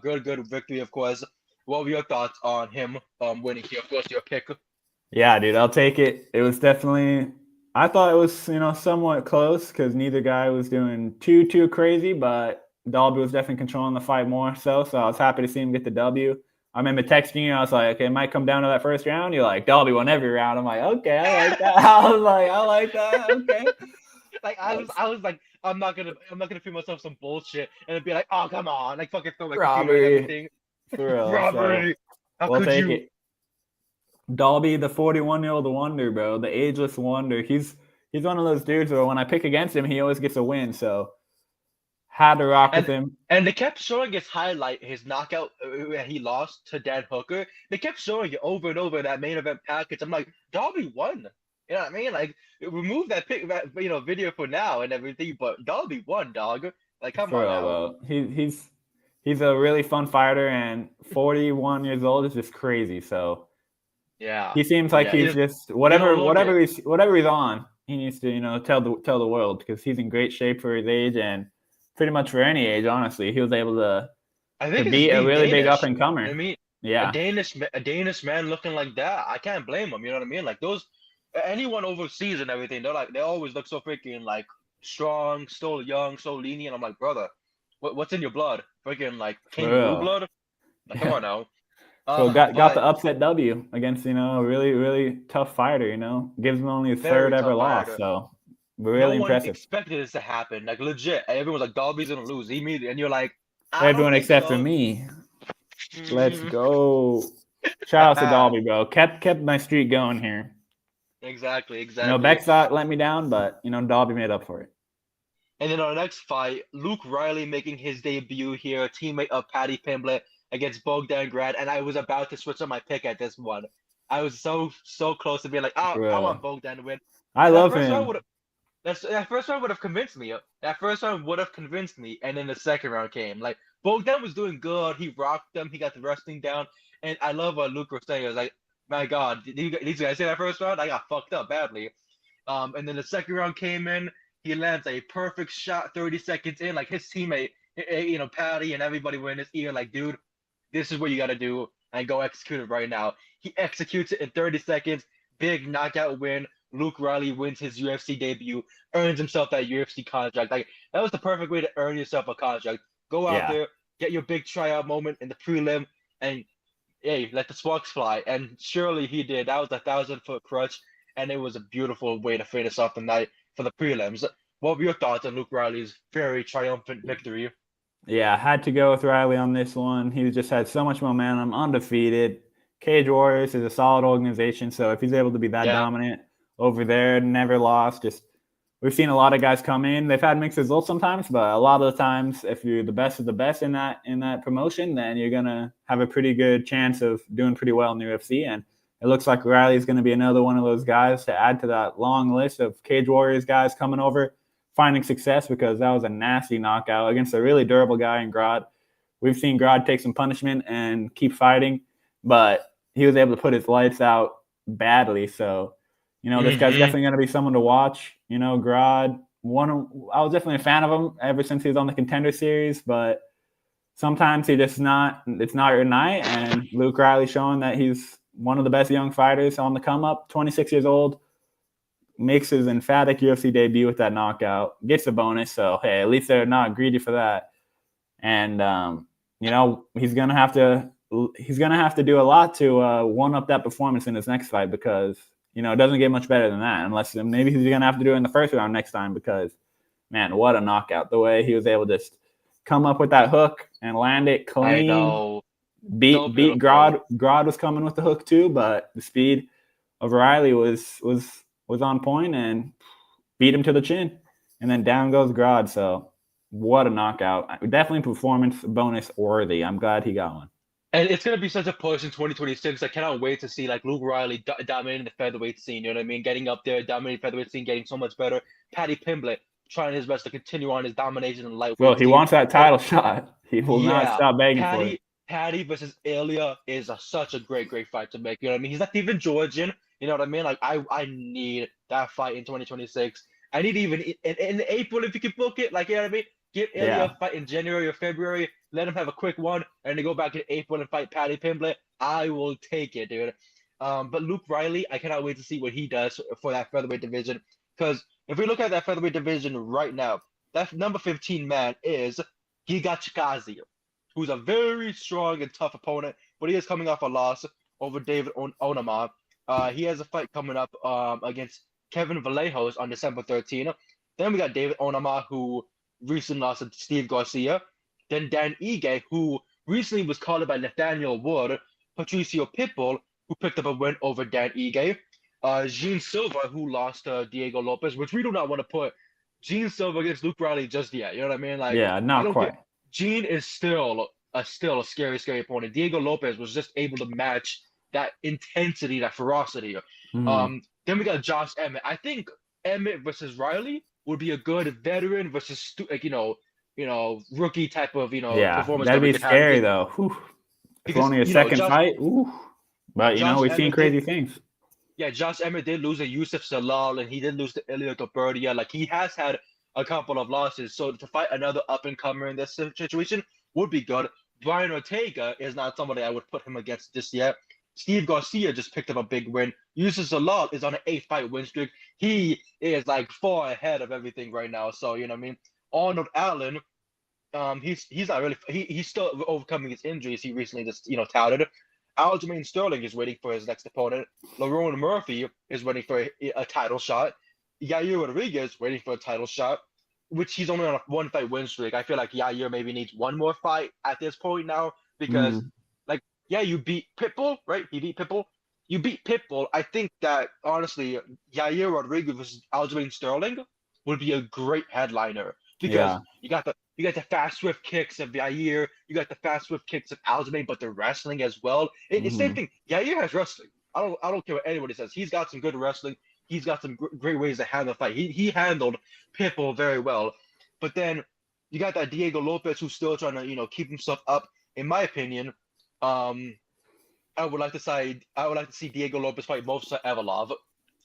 Good victory, of course. What were your thoughts on him winning here? Of course, your pick. Yeah, dude, I'll take it. It was definitely. I thought it was somewhat close because neither guy was doing too crazy, but Dalby was definitely controlling the fight more so I was happy to see him get the W. I remember texting you. I was like, okay, it might come down to that first round. You're like, Dalby won every round. I'm like, okay, I like that. I was like, I like that. Okay. Like I was like, I'm not gonna feed myself some bullshit and it'd be like, oh come on, like fucking throw my computer and Robbery everything. for real. So Robbery. How we'll could take you? it. Dalby, the 41-year-old wonder, bro, the ageless wonder. He's one of those dudes where when I pick against him, he always gets a win. So had to rock with And him. and they kept showing his knockout where he lost to Dan Hooker. They kept showing it over and over in that main event package. I'm like, Darby won. You know what I mean? Like, remove that video for now and everything, but Darby won, dog. Like, come For on real, now. though. He's a really fun fighter, and 41 years old is just crazy. So Yeah, he seems like yeah. he's just You don't look it. whatever he's on, he needs to tell the world because he's in great shape for his age and pretty much for any age. Honestly, he was able I to think it's just beat a being really big up Danish. and You know what comer. I mean? Yeah, A Danish man looking like that, I can't blame him. You know what I mean? Like those, anyone overseas and everything, they always look so freaking like strong, so young, so lenient. I'm like, brother, what's in your blood? Freaking like for kangaroo real. blood? Like, come Yeah. on now. So got But the upset W against a really tough fighter. Gives him only his third very ever tough loss. fighter. So No really one impressive. expected this to happen. Like legit, everyone's like, Dolby's gonna lose immediately, and you're like, I don't Everyone think except for so. me. Let's Mm. go. Shout out to Dolby, bro. Kept my streak going here. Exactly, exactly. Beck thought let me down, but Dolby made up for it. And then our next fight, Luke Riley making his debut here, teammate of Paddy Pimblett against Bogdan Grad, and I was about to switch on my pick at this one. I was so close to being like, oh, I want Bro. Bogdan to win. I And that love first round him. would have that first round would have convinced me. That first round would have convinced me, and then the second round came. Like Bogdan was doing good. He rocked them. He got the wrestling down, and I love what Luke was saying. It was like, my God, did these guys see that first round? I got fucked up badly. And then the second round came in. He lands a perfect shot 30 seconds in. Like his teammate, Patty and everybody were in his ear, like, dude, this is what you got to do and go execute it right now. He executes it in 30 seconds. Big knockout win. Luke Riley wins his UFC debut, earns himself that UFC contract. Like that was the perfect way to earn yourself a contract. Go out Yeah. there, get your big tryout moment in the prelim, and hey, let the sparks fly. And surely he did. That was a 1,000-foot crutch, and it was a beautiful way to finish off the night for the prelims. What were your thoughts on Luke Riley's very triumphant victory? Yeah, had to go with Riley on this one. He just had so much momentum, undefeated. Cage Warriors is a solid organization, so if he's able to be that Yeah, dominant over there, never lost, just we've seen a lot of guys come in. They've had mixed results sometimes, but a lot of the times, if you're the best of the best in that promotion, then you're gonna have a pretty good chance of doing pretty well in the UFC. And it looks like Riley's going to be another one of those guys to add to that long list of Cage Warriors guys coming over, finding success because that was a nasty knockout against a really durable guy in Grod. We've seen Grod take some punishment and keep fighting, but he was able to put his lights out badly. So, this guy's mm-hmm. definitely going to be someone to watch. Grod, I was definitely a fan of him ever since he was on the Contender Series, but sometimes it's not your night. And Luke Riley showing that he's one of the best young fighters on the come up, 26 years old, makes his emphatic UFC debut with that knockout, gets a bonus. So, hey, at least they're not greedy for that. And, he's going to have to do a lot to one up that performance in his next fight because, it doesn't get much better than that unless maybe he's going to have to do it in the first round next time because, man, what a knockout. The way he was able to just come up with that hook and land it I clean. know. So Beat beautiful. Grod was coming with the hook too, but the speed of Riley was on point and beat him to the chin. And then down goes Grod. So what a knockout. Definitely performance bonus worthy. I'm glad he got one. And it's gonna be such a push in 2026. I cannot wait to see like Luke Riley dominating the featherweight scene. You know what I mean? Getting up there, dominating the featherweight scene, getting so much better. Paddy Pimblett trying his best to continue on his domination in lightweight. Well, he wants that title shot. He will not stop begging for it. Paddy versus Ilya is such a great fight to make. You know what I mean? He's not even Georgian. You know what I mean? Like I need that fight in 2026. I need even in April if you can book it. Like, you know what I mean? Give Ilya a fight in January or February. Let him have a quick one, and then go back in April and fight Paddy Pimblett. I will take it, dude. But Luke Riley, I cannot wait to see what he does for that featherweight division. Because if we look at that featherweight division right now, that number 15 man is Giga Chikadze, who's a very strong and tough opponent, but he is coming off a loss over David Onama. He has a fight coming up against Kevin Vallejos on December 13th. Then we got David Onama, who recently lost to Steve Garcia. Then Dan Ige, who recently was called by Nathaniel Wood. Patricio Pitbull, who picked up a win over Dan Ige. Gene Silva, who lost to Diego Lopez, which we do not want to put Gene Silva against Luke Riley just yet. You know what I mean? Like, yeah, not quite. Gene is still a scary opponent. Diego Lopez was just able to match that intensity, that ferocity. Then we got Josh Emmett. I think Emmett versus Riley would be a good veteran versus rookie type of performance. That'd be scary though. Because, only a second fight. Ooh. But we've seen crazy things. Yeah, Josh Emmett did lose to Yusuf Salal, and he did lose to Ilya Topuria. Like, he has had a couple of losses, so to fight another up-and-comer in this situation would be good. Brian Ortega is not somebody I would put him against just yet. Steve Garcia just picked up a big win. Yusuf Salal is on an 8-fight win streak. He is, like, far ahead of everything right now, so, you know what I mean? Arnold Allen, he's not really – he's still overcoming his injuries. He recently just, touted. Aljamain Sterling is waiting for his next opponent. Lerone Murphy is waiting for a title shot. Yair Rodriguez waiting for a title shot, which he's only on a 1-fight win streak. I feel like Yair maybe needs one more fight at this point now because, you beat Pitbull, right? He beat Pitbull. You beat Pitbull. I think that, honestly, Yair Rodriguez versus Aljamain Sterling would be a great headliner because you got the fast, swift kicks of Yair. You got the fast, swift kicks of Aljamain, but the wrestling as well. It's same thing. Yair has wrestling. I don't care what anybody says. He's got some good wrestling. He's got some great ways to handle the fight. He handled Pitbull very well. But then you got that Diego Lopez who's still trying to keep himself up. In my opinion, I would like to see Diego Lopez fight Movsar Evloev.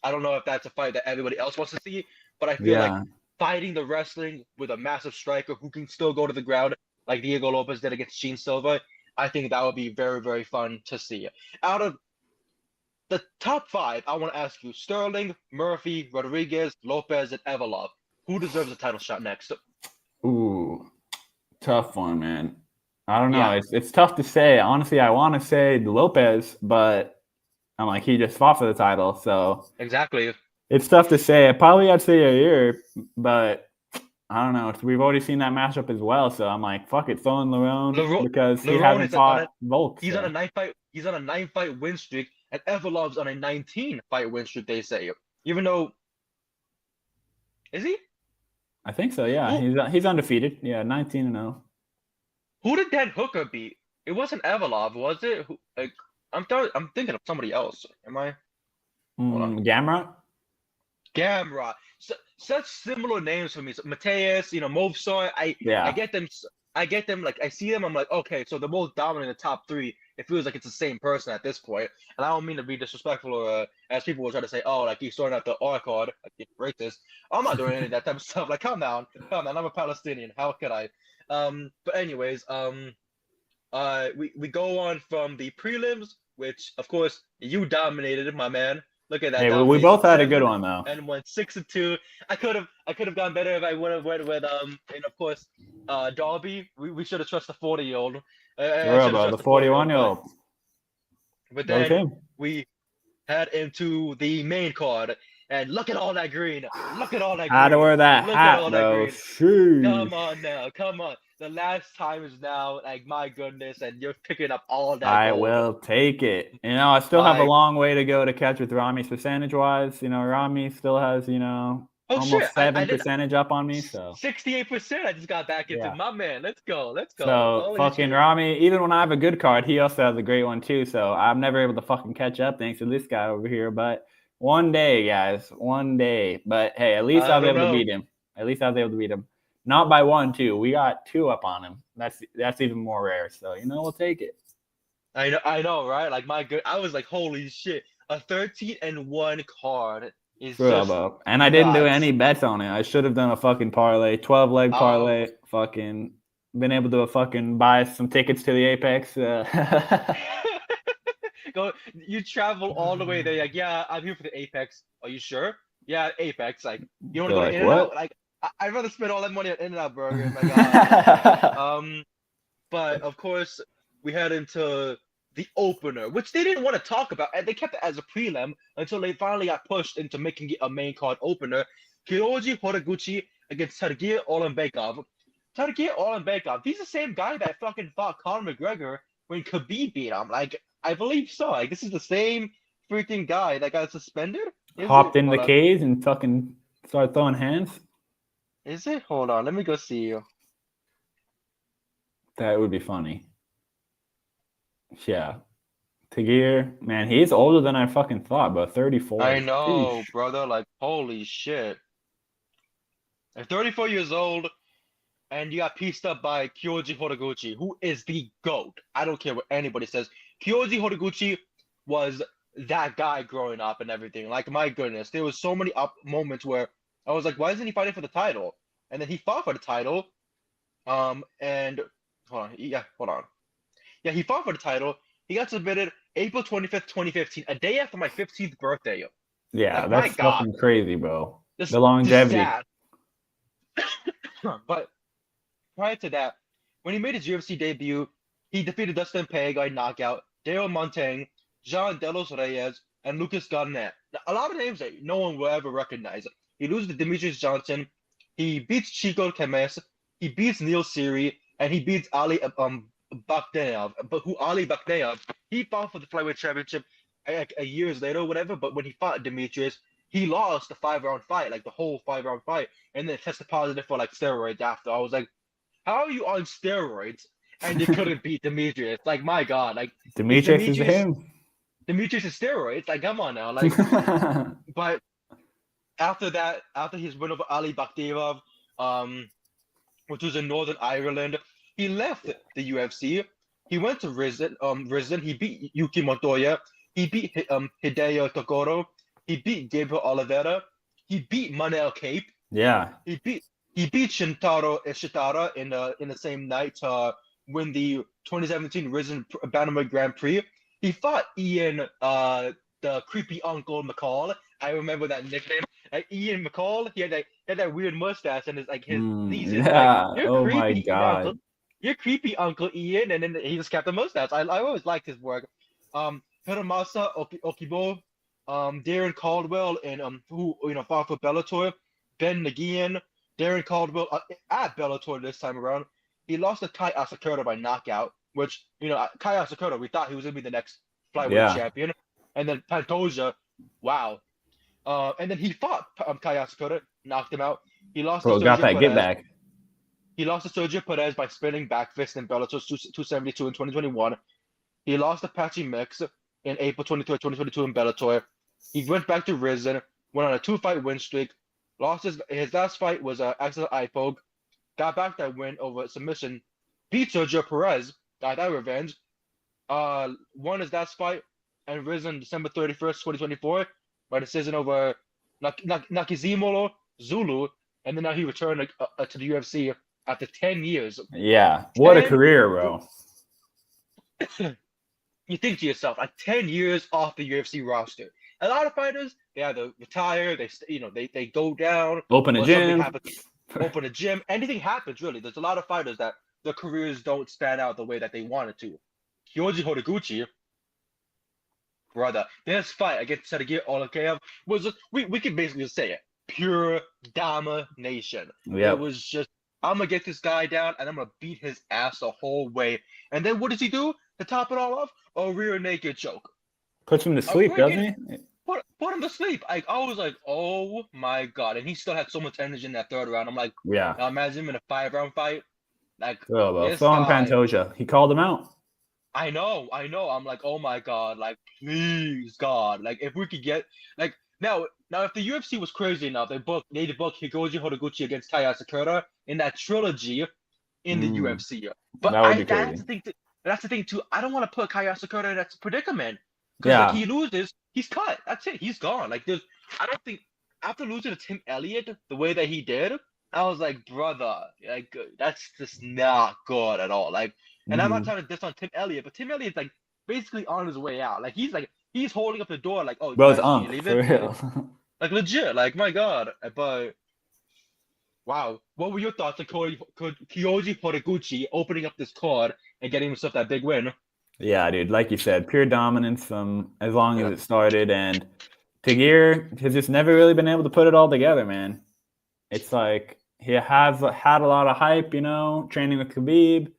I don't know if that's a fight that everybody else wants to see, but I feel like fighting the wrestling with a massive striker who can still go to the ground like Diego Lopez did against Gene Silva, I think that would be very, very fun to see. Out of the top 5, I want to ask you, Sterling, Murphy, Rodriguez, Lopez, and Evloev. Who deserves a title shot next? Ooh, tough one, man. I don't know. Yeah. It's tough to say. Honestly, I want to say Lopez, but I'm like, he just fought for the title, so. Exactly. It's tough to say. Probably I'd say Yair, but I don't know. We've already seen that matchup as well, so I'm like, fuck it, throw in Lerone because he hasn't fought Volk. He's on a 9-fight win streak, and Evloev's on a 19-fight win streak. They say, even though, is he? I think so. Yeah, he's undefeated. Yeah, 19-0. Who did Dan Hooker beat? It wasn't Evloev, was it? I'm thinking of somebody else. Am I? Gamrot. Gamrot. Such similar names for me. So, Mateus, Movsar. I get them. Like, I see them. I'm like, okay, so they're both dominant in the top 3. It feels like it's the same person at this point. And I don't mean to be disrespectful or as people will try to say, oh, like he's sorting out the R card, like you're racist. I'm not doing any of that type of stuff. Like, calm down. I'm a Palestinian. How could I? But anyways, we go on from the prelims, which of course you dominated, my man. Look at that. Hey, well, we both had a good one though. And went 6-2. I could have gone better if I would have went with and of course Darby. We should have trusted the 40-year-old. The 41-year-old. But then we head into the main card. And look at all that green. Look at all that green. How to wear that hat, though. Come on now. Come on. The last time is now. Like, my goodness. And you're picking up all that I gold. will take it. I still have a long way to go to catch with Rami's percentage-wise. Rami still has, almost 7% up on me. So 68%. I just got back into my man. Let's go. So fucking Rami, even when I have a good card, he also has a great one, too. So I'm never able to fucking catch up thanks to this guy over here. But one day, guys. One day. But, hey, at least I'll be able to beat him. At least I was able to beat him. Not by 1-2. We got 2 up on him. That's even more rare. So we'll take it. I know, right? Like I was like, holy shit, a 13-1 card is just And I didn't do nuts. any bets on it. I should have done a fucking parlay, 12-leg parlay. Fucking been able to fucking buy some tickets to the Apex. You travel all the way there. Like, yeah, I'm here for the Apex. Are you sure? Yeah, Apex. Like, you want to go to In-N-Out? Like, I'd rather spend all that money on In-N-Out Burger. My God. But of course, we head into the opener, which they didn't want to talk about. And they kept it as a prelim until they finally got pushed into making it a main card opener. Kyoji Horiguchi against Sergey Olenbekov. Sergey Olenbekov, he's the same guy that fucking fought Conor McGregor when Khabib beat him. Like, I believe so. Like, this is the same freaking guy that got suspended. Hopped in the cage and fucking started throwing hands. Is it? Hold on, let me go see you. That would be funny. Yeah. Tagir, man, he's older than I fucking thought, but 34. I know, brother. Like, holy shit. At 34 years old, and you got pieced up by Kyoji Horiguchi, who is the GOAT. I don't care what anybody says. Kyoji Horiguchi was that guy growing up and everything. Like, my goodness, there was so many moments where I was like, why isn't he fighting for the title? And then he fought for the title. And hold on. Yeah, he fought for the title. He got submitted April 25th, 2015, a day after my 15th birthday. Yeah, like, that's fucking crazy, bro. The longevity. But prior to that, when he made his UFC debut, he defeated Dustin Pay by knockout, Daryl Montaigne, Jean Delos Reyes, and Lucas Garnett. A lot of names that no one will ever recognize. He loses to Demetrius Johnson. He beats Chico Kemes. He beats Neil Siri, and he beats Ali Bakhtaev. But who Ali Bakhtaev? He fought for the flyweight championship a years later, or whatever. But when he fought Demetrius, he lost the 5-round fight, like the whole 5-round fight, and then tested positive for like steroids after. I was like, how are you on steroids and you couldn't beat Demetrius? Like, my God, like Demetrius is him. Demetrius is steroids. Like, come on now. Like, but after that, after his win over Ali Bakhtaev, which was in Northern Ireland, he left the UFC. He went to Rizin. He beat Yuki Montoya. He beat Hideo Tokoro. He beat Gabriel Oliveira. He beat Manel Cape. Yeah. He beat Shintaro Ishitara in the same night to win the 2017 Rizin Bantamweight Grand Prix. He fought Ian, the creepy Uncle McCall. I remember that nickname. Like, Ian McCall, he had that weird mustache and his thesis. Yeah. Like, oh my God. You're creepy Uncle Ian, and then he just kept the mustache. I always liked his work. Hiramasa Okibo, Darren Caldwell, and who fought for Bellator, Ben Nagian, Darren Caldwell at Bellator this time around. He lost to Kai Asakura by knockout, which Kai Asakura, we thought he was gonna be the next flyweight champion, and then Pantoja, wow. And then he fought Kai Asakura, knocked him out. He lost. Bro, got that get back. He lost to Sergio Perez by spinning back fist in Bellator 272 in 2021. He lost to Patchy Mix in April 23rd, 2022 in Bellator. He went back to Rizin, went on a 2-fight win streak. Lost his last fight was Axel Ipogue. Got back that win over submission. Beat Sergio Perez. Got that revenge. Won his last fight and Rizin December 31st, 2024 by decision over Nakizimolo Zulu. And then now he returned to the UFC after 10 years. Yeah. What a career, bro. You think to yourself, like 10 years off the UFC roster. A lot of fighters, they either retire, they go down, open a gym, anything happens really. There's a lot of fighters that their careers don't span out the way that they wanted to. Kyoji Horiguchi, brother, this fight against Sergey Olenbekov was we could basically just say it, pure domination. Yep. It was just, I'm gonna get this guy down and I'm gonna beat his ass the whole way. And then what does he do to top it all off? A rear naked choke. Puts him to sleep, doesn't he? Put him to sleep. I was like, oh my God. And he still had so much energy in that third round. I'm like, yeah. Now imagine him in a 5-round fight. Like, so on Pantoja. He called him out. I know. I'm like, oh my God. Like, please, God. Like, if we could get, like, Now, if the UFC was crazy enough, they'd book Higoji Horiguchi against Taya Sakura in that trilogy in the UFC. But That would be crazy. That's the thing too. I don't want to put Taya Sakura in that predicament because Yeah. he loses, he's cut. That's it. He's gone. I don't think after losing to Tim Elliott the way that he did, I was like, brother, like that's just not good at all. And I'm not trying to diss on Tim Elliott, but Tim Elliott's basically on his way out. He's holding up the door, oh, Bro, it's guys, can you Unk, leave for it? real. Legit, my God. But wow, what were your thoughts on Kyoji Horiguchi opening up this card and getting himself that big win? Yeah, dude, like you said, pure dominance from as long as it started, and Tagir has just never really been able to put it all together, man. It's like he has had a lot of hype, training with Khabib,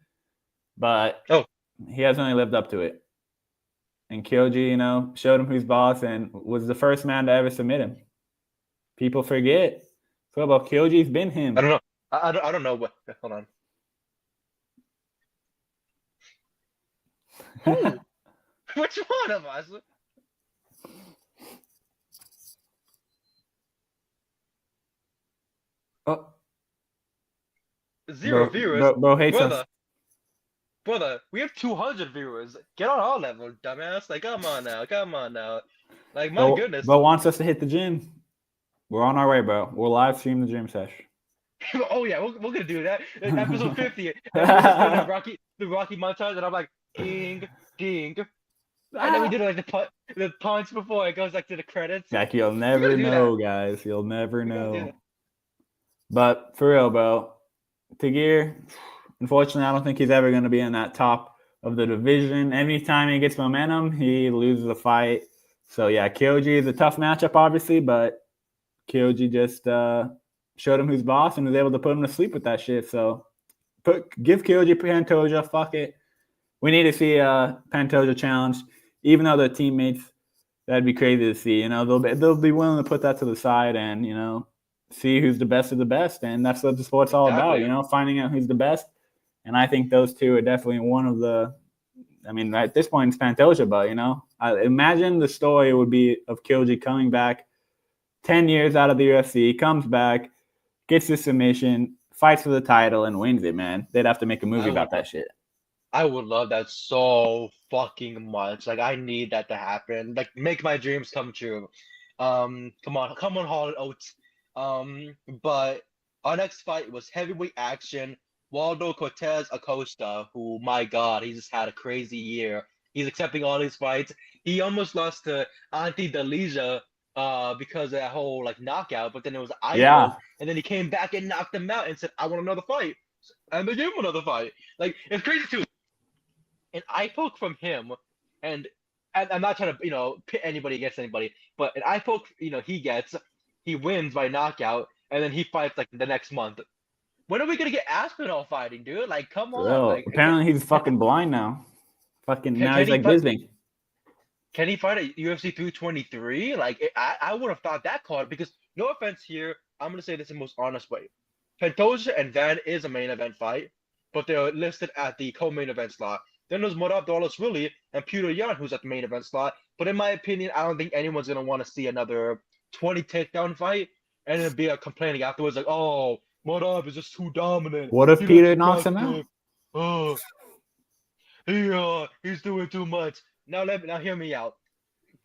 but he hasn't really lived up to it. And Kyoji, showed him who's boss and was the first man to ever submit him. People forget. So about Kyoji's been him. I don't know. I don't know what. Hold on. Who? Which one of us? Oh. Zero viewers. Bro hates us. Brother, we have 200 viewers. Get on our level, dumbass. Come on now. My goodness. Bro wants us to hit the gym. We're on our way, bro. We'll live stream the gym sesh. Oh yeah, we're gonna do that. Episode 50. The Rocky montage, and I'm like, ding, ding. And then we did the punch before it goes to the credits. You'll never know, guys. You'll never know. But for real, bro, Tagir, unfortunately, I don't think he's ever going to be in that top of the division. Anytime he gets momentum, he loses a fight. So yeah, Kyoji is a tough matchup, obviously, but Kyoji just showed him who's boss and was able to put him to sleep with that shit. So give Kyoji Pantoja. Fuck it. We need to see Pantoja challenge, even though they're teammates. That'd be crazy to see. They'll be willing to put that to the side and see who's the best of the best, and that's what the sport's all about. Finding out who's the best. And I think those two are definitely one of the. I mean, at this point, it's Pantoja, but I imagine the story would be of Kyoji coming back 10 years out of the UFC, comes back, gets the submission, fights for the title, and wins it, man. They'd have to make a movie about that shit. I would love that so fucking much. I need that to happen. Make my dreams come true. Come on, Hall Oates. But our next fight was heavyweight action. Waldo Cortez Acosta, who, my God, he just had a crazy year. He's accepting all these fights. He almost lost to Ante Delija because of that whole knockout, but then it was eye and then he came back and knocked him out and said, "I want another fight," and they gave him another fight. It's crazy too. An eye poke from him, and I'm not trying to pit anybody against anybody, but an eye poke he wins by knockout, and then he fights the next month. When are we gonna get Aspinall fighting, dude? Come on. Well, apparently he's fucking blind now. Now he's Disney. Can he fight at UFC 323? I would have thought that card because no offense here, I'm gonna say this in the most honest way. Pantoja and Van is a main event fight, but they're listed at the co-main event slot. Then there's Murad Dvalishvili and Peter Yan, who's at the main event slot. But in my opinion, I don't think anyone's gonna want to see another 20 takedown fight and then be complaining afterwards oh, Murad is just too dominant. What if Peter knocks him out? Oh, he's doing too much. Now hear me out.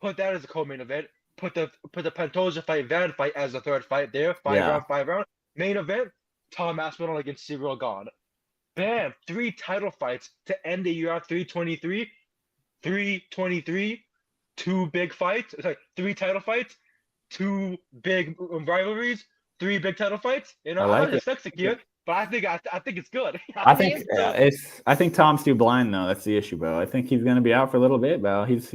Put that as a co-main event. Put the Pantoja fight, Van fight as a third fight there. 5 round. Main event, Tom Aspinall against Cyril Gane. Bam! 3 title fights to end the year at 323. 323. 2 big fights. Sorry, 3 title fights. 2 big rivalries. 3 big title fights. I like it. Dyslexic here, but I think it's good. I think Tom's too blind though. That's the issue, bro. I think he's gonna be out for a little bit, bro. He's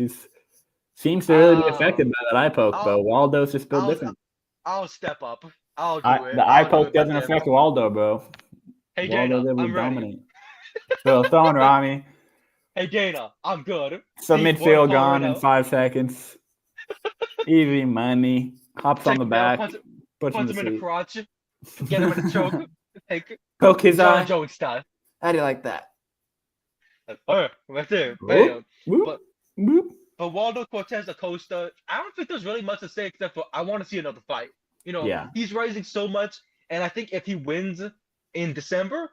seems to really be affected by that eye poke, bro. Waldo's just built different. I'll step up. I'll do it. The eye poke doesn't affect Waldo, bro. Hey Dana, I'm ready. So throwing Rami. Hey Dana, I'm good. Submit field gone in 5 seconds. Easy money. Hops on the back. Punch him in the crotch. Get him in the choke. Poke his eye. John Jones style. How do you like that? Right there. Boop, boop, boop. But Waldo Cortez Acosta, I don't think there's really much to say except for I want to see another fight. Yeah. He's rising so much, and I think if he wins in December,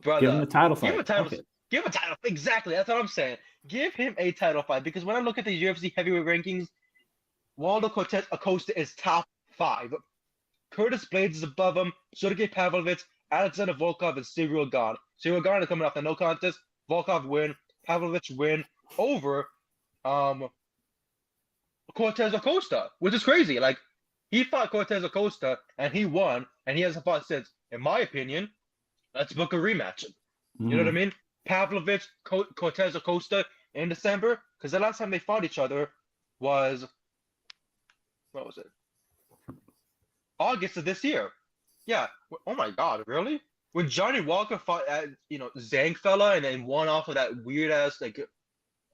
Give him brother, a title give him fight. a title. Fuck it. Give him a title. Exactly, that's what I'm saying. Give him a title fight because when I look at the UFC heavyweight rankings, Waldo Cortez Acosta is top 5. Curtis Blades is above him. Sergey Pavlovich, Alexander Volkov, and Cyril Gane. Cyril Gane is coming off the no contest. Volkov win. Pavlovich win over Cortez Acosta, which is crazy. Like, he fought Cortez Acosta and he won, and he hasn't fought since. In my opinion, let's book a rematch. You know what I mean? Pavlovich, Cortez Acosta in December, because the last time they fought each other was, what was it? August of this year. Yeah. Oh my God, really? When Johnny Walker fought Zangfella and then won off of that weird ass, like,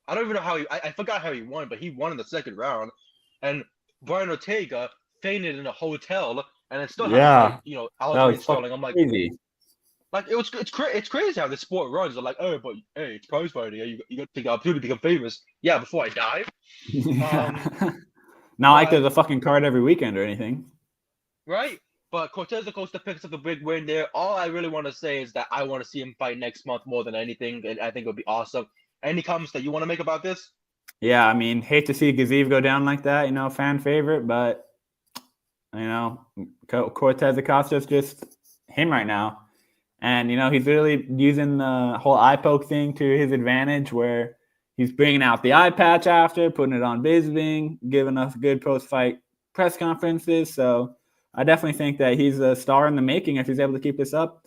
I don't even know how I forgot how he won, but he won in the second round. And Brian Ortega fainted in a hotel and then still had to fight, that Aljamain was Sterling. fucking I'm like, crazy. it's crazy how the sport runs. They're like, oh, but hey, it's prize fighting. You got to take the opportunity to become famous. Yeah, before I die. Not like but- there's a fucking card every weekend or anything. Right? But Cortez Acosta picks up a big win there. All I really want to say is that I want to see him fight next month more than anything, and I think it would be awesome. Any comments that you want to make about this? Yeah, I mean, hate to see Gaziv go down like that, fan favorite, but, Cortez Acosta is just him right now. And, he's really using the whole eye poke thing to his advantage where he's bringing out the eye patch after, putting it on Bisping, giving us good post-fight press conferences. So I definitely think that he's a star in the making if he's able to keep this up.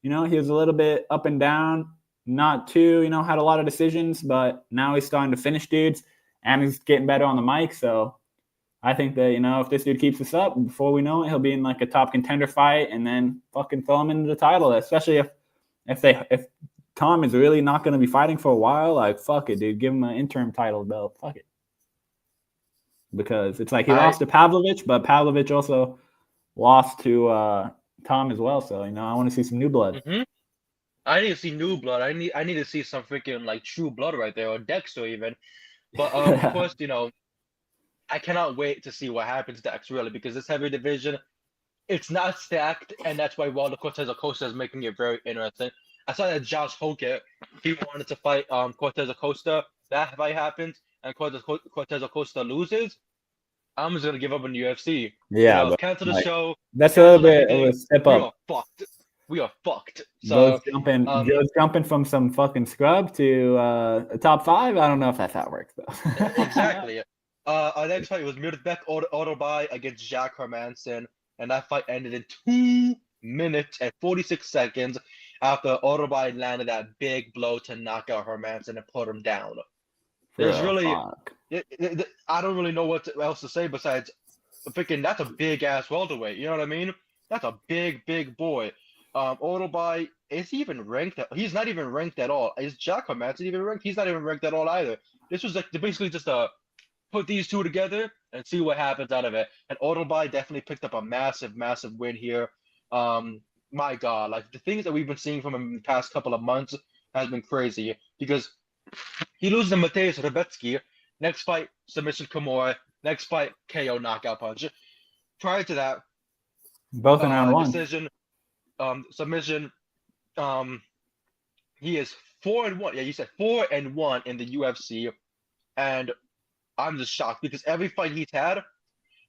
He was a little bit up and down, not too, had a lot of decisions, but now he's starting to finish dudes and he's getting better on the mic. So I think that, if this dude keeps this up, before we know it, he'll be in like a top contender fight and then fucking throw him into the title, especially if Tom is really not going to be fighting for a while. Like, fuck it, dude. Give him an interim title belt. Fuck it. Because it's like he lost to Pavlovich, but Pavlovich also lost to Tom as well. So, I want to see some new blood. Mm-hmm. I need to see new blood. I need to see some freaking like true blood right there, or Dexter even. But of course, I cannot wait to see what happens next, really, because this heavy division, it's not stacked, and that's why Waldo Cortez Acosta is making it very interesting. I saw that Josh Hockett, he wanted to fight Cortez Acosta. That fight happened, and Cortez Acosta loses. I'm just gonna give up on UFC. Yeah, cancel the show. That's a little bit of a step up. We are fucked. So Joe's jumping from some fucking scrub to a top 5. I don't know if that's how it works though. Exactly. Our next fight was Mirbek Orbay against Jack Hermanson, and that fight ended in 2 minutes and 46 seconds after Orbay landed that big blow to knock out Hermanson and put him down. There's really, I don't really know what else to say besides, freaking, that's a big ass welterweight. You know what I mean? That's a big boy. Orbay, is he even ranked? He's not even ranked at all. Is Jack Hermanson even ranked? He's not even ranked at all either. This was like basically just a put these two together and see what happens out of it. And Orbay definitely picked up a massive win here. My God, like the things that we've been seeing from him in the past couple of months has been crazy because he loses to Mateusz Rebecki. Next fight, submission Kimura. Next fight, KO knockout punch. Prior to that, both in round 1. Decision, submission. He is 4-1. Yeah, you said 4-1 in the UFC, and I'm just shocked because every fight he's had,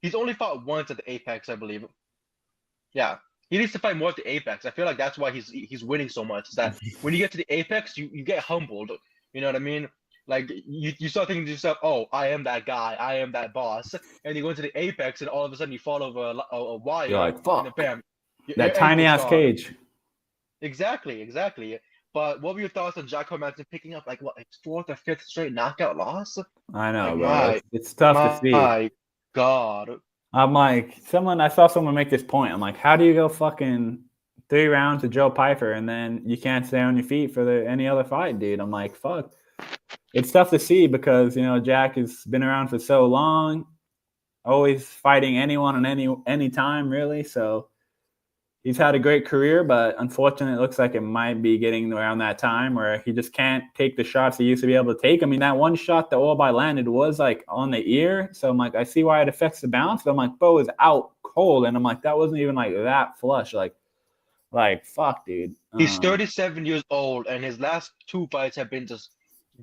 he's only fought once at the Apex, I believe. Yeah, he needs to fight more at the Apex. I feel like that's why he's winning so much. Is that when you get to the Apex, you get humbled. You know what I mean? Like you start thinking to yourself, "Oh, I am that guy. I am that boss." And you go into the Apex, and all of a sudden you fall over a wire. You're like, "Fuck!" And bam, that tiny ass cage. Exactly. But what were your thoughts on Jack Hermanson picking up his 4th or 5th straight knockout loss? I know, bro. It's tough to see. My God. I'm like, I saw someone make this point. I'm like, how do you go fucking 3 rounds to Joe Pyfer and then you can't stay on your feet for any other fight, dude? I'm like, fuck. It's tough to see because, Jack has been around for so long, always fighting anyone and any time, really. So he's had a great career, but unfortunately, it looks like it might be getting around that time where he just can't take the shots he used to be able to take. I mean, that one shot that Allby landed was like on the ear. So I'm like, I see why it affects the bounce. But I'm like, Bo is out cold. And I'm like, that wasn't even like that flush. Like fuck, dude. He's 37 years old, and his last 2 fights have been just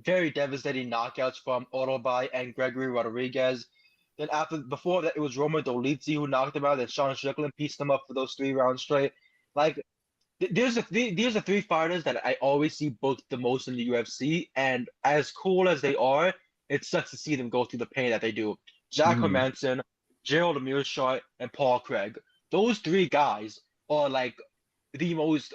very devastating knockouts from Autobay and Gregory Rodriguez. Then before that, it was Roman Dolidze who knocked him out, and Sean Strickland pieced him up for those 3 rounds straight. Like, there's the 3 fighters that I always see booked the most in the UFC, and as cool as they are, it sucks to see them go through the pain that they do. Jack Hermanson, Gerald Mearshart, and Paul Craig. Those 3 guys are like the most,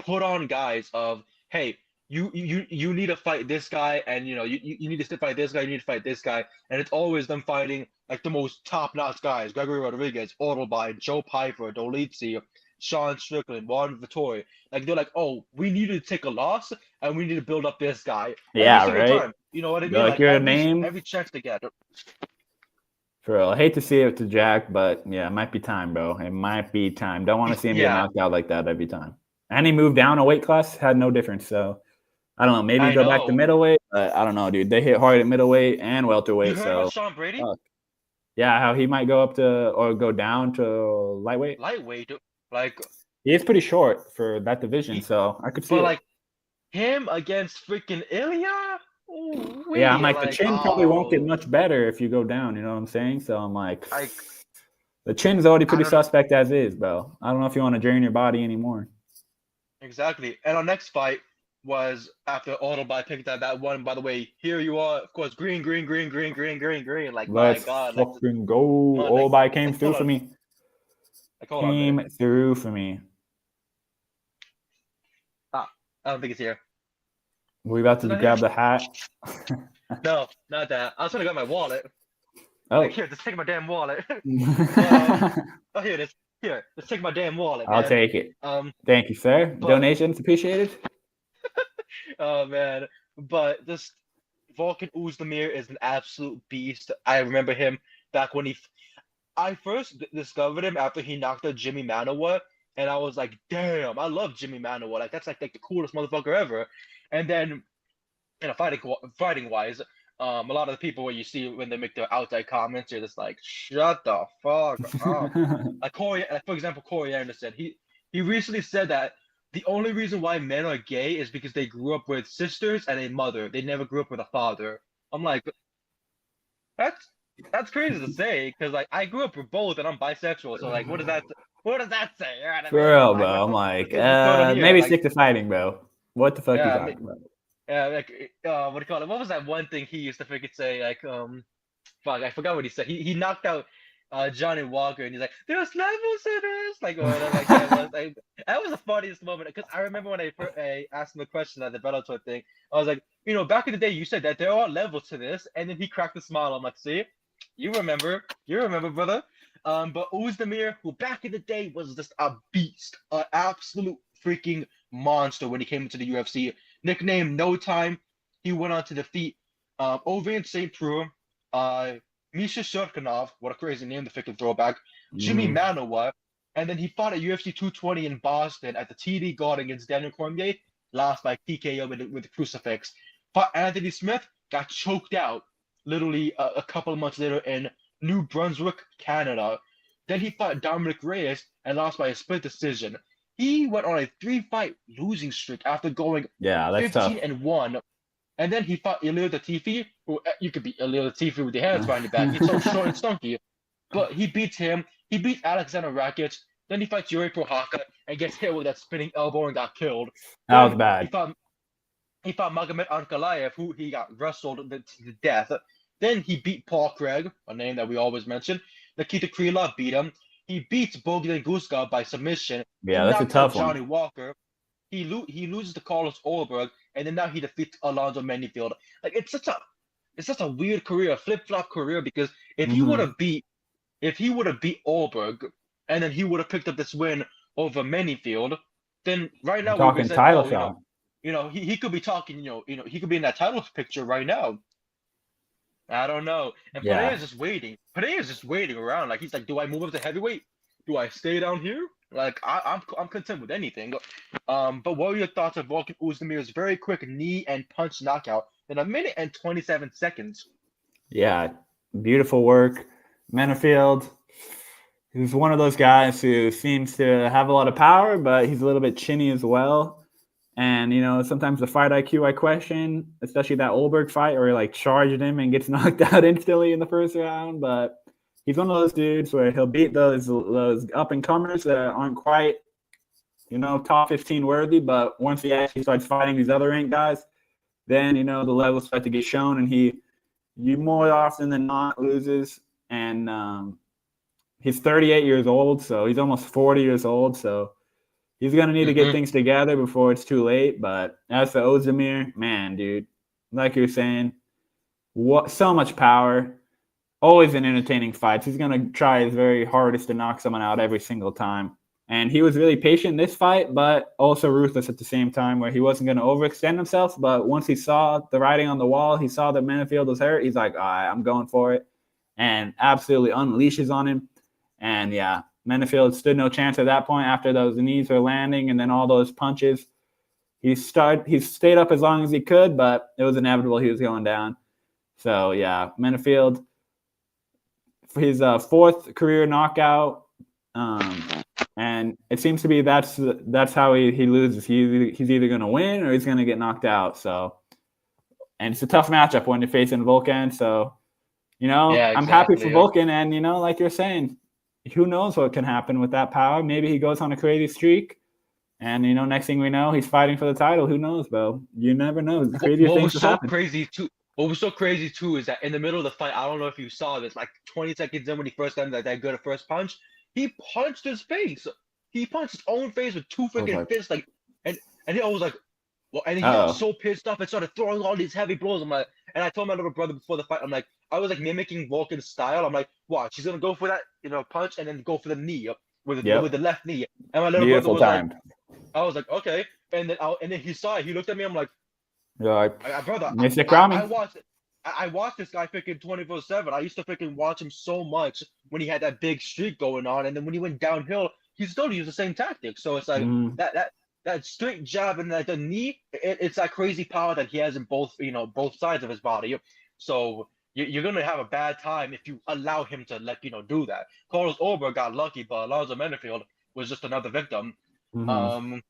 put on guys of, hey, you need to fight this guy, and you need to fight this guy, you need to fight this guy, and it's always them fighting like the most top-notch guys: Gregory Rodriguez, Autobay, Joe Piper, Dolidze, Sean Strickland, Juan Vittori. Like, they're like, oh, we need to take a loss and we need to build up this guy every single time. You know what I mean? Like your name every chance to get. For real. I hate to see it to Jack, but yeah, it might be time, bro. It might be time. Don't want to see him get knocked out like that every time. And he moved down a weight class, had no difference. So I don't know. Maybe go back to middleweight, but I don't know, dude. They hit hard at middleweight and welterweight. You heard about Sean Brady? Yeah, how he might go up to or go down to lightweight. Lightweight, like he is pretty short for that division, so I could see. But like him against freaking Ilya. Ooh, yeah, I'm like the chin probably won't get much better if you go down. You know what I'm saying? So I'm like the chin's already pretty suspect as is, bro. I don't know if you want to drain your body anymore. Exactly. And our next fight was after Autobay picked up that one. By the way, here you are, of course, green. Like, let's my God, fucking go. Autobay came through for me. Came through for me. I don't think it's here. Were we about to grab the hat? No, not that. I was trying to grab my wallet. Oh. Like, here, just take my damn wallet. Oh, here it is. Here, just take my damn wallet, man. I'll take it. Thank you, sir. Donations appreciated. Oh, man. But this Volkan Oezdemir is an absolute beast. I remember him back when I first discovered him after he knocked out Jimmy Manuwa, and I was like, damn, I love Jimmy Manuwa. Like, that's like the coolest motherfucker ever. And then, fighting wise, a lot of the people where you see when they make their outside comments, you're just like, shut the fuck up. Like for example, Corey Anderson, he recently said that the only reason why men are gay is because they grew up with sisters and a mother. They never grew up with a father. I'm like, that's crazy to say, because like I grew up with both and I'm bisexual. So like, what does that say? You know what I mean? For real, bro. I'm like, maybe stick to fighting, bro. What the fuck are you talking about? Yeah, like what do you call it? What was that one thing he used to freaking say? Like, fuck, I forgot what he said. He knocked out Johnny Walker, and he's like, "There's levels to this." Like, that was the funniest moment, because I remember when I asked him the question at the Bellator thing. I was like, back in the day, you said that there are levels to this, and then he cracked a smile. I'm like, see, you remember, brother. But Oezdemir, who back in the day was just a beast, an absolute freaking monster when he came into the UFC. Nicknamed No Time, he went on to defeat Ovian St. Preux, Misha Shurkanov, what a crazy name, the freaking throwback, Jimmy Manuwa, and then he fought at UFC 220 in Boston at the TD Garden against Daniel Cormier, lost by TKO with the crucifix. Fought Anthony Smith, got choked out literally a couple of months later in New Brunswick, Canada. Then he fought Dominic Reyes and lost by a split decision. He went on a 3-fight losing streak after going 15-1. And then he fought Ilir Latifi, who you could beat Ilir Latifi with your hands behind your back. He's so short and stunky. But he beats him. He beats Alexander Rakic. Then he fights Yuri Prohaska and gets hit with that spinning elbow and got killed. That was bad. He fought Magomed Ankalaev, who he got wrestled to death. Then he beat Paul Craig, a name that we always mention. Nikita Krylov beat him. He beats Bogdan Guskov by submission. Yeah, that's a tough one. Johnny Walker. He loses to Carlos Olberg, and then now he defeats Alonzo Menifield. Like, it's such a weird career, a flip-flop career, because if he would have beat Olberg, and then he would have picked up this win over Menifield, then right now we're talking title shot. He could be talking, he could be in that title picture right now. I don't know. And Pereira's just waiting. Pereira's just waiting around. Like, he's like, do I move up to heavyweight? do I stay down here? Like I'm content with anything. But what were your thoughts of Volkan Uzdemir's very quick knee and punch knockout in 1 minute and 27 seconds? Yeah, beautiful work. Menifield, he's one of those guys who seems to have a lot of power, but he's a little bit chinny as well. And, sometimes the fight IQ I question, especially that Olberg fight where he like charged him and gets knocked out instantly in the first round. But he's one of those dudes where he'll beat those up and comers that aren't quite, top 15 worthy. But once he actually starts fighting these other ranked guys, then, the levels start to get shown, and he more often than not loses. And he's 38 years old, so he's almost 40 years old. So he's going to need to get things together before it's too late. But as for Ozdemir, man, dude, like you're saying, so much power. Always in entertaining fights. He's going to try his very hardest to knock someone out every single time. And he was really patient in this fight, but also ruthless at the same time, where he wasn't going to overextend himself. But once he saw the writing on the wall, he saw that Menifield was hurt. He's like, all right, I'm going for it. And absolutely unleashes on him. And yeah, Menifield stood no chance at that point after those knees were landing and then all those punches. He stayed up as long as he could, but it was inevitable he was going down. So yeah, Menifield, for his fourth career knockout, and it seems to be that's how he loses. He's either going to win or he's going to get knocked out. So, and it's a tough matchup when you're facing Volkan. So, Yeah, I'm happy for exactly. Volkan, and like you're saying, who knows what can happen with that power? Maybe he goes on a crazy streak, and next thing we know, he's fighting for the title. Who knows, bro? You never know. The craziest What things was will so happen. crazy too? What was so crazy too is that in the middle of the fight, I don't know if you saw this, like 20 seconds in when he first got that good first punch, he punched his face. He punched his own face with two freaking fists, like, and he was like, well, and he got so pissed off and started throwing all these heavy blows. I'm like, and I told my little brother before the fight, I'm like, I was like mimicking Volkan's style. I'm like, watch, he's gonna go for that, punch and then go for the knee with the left knee. And my little brother was like, I was like, okay, and then he saw it. He looked at me. I'm like, brother, I watched it. I watched this guy freaking 24/7. I used to freaking watch him so much when he had that big streak going on, and then when he went downhill, he still used the same tactics. So it's like that straight jab and the knee, it's that crazy power that he has in both sides of his body. So you're gonna have a bad time if you allow him to do that. Carlos Oberg got lucky, but Alonzo Menifield was just another victim. In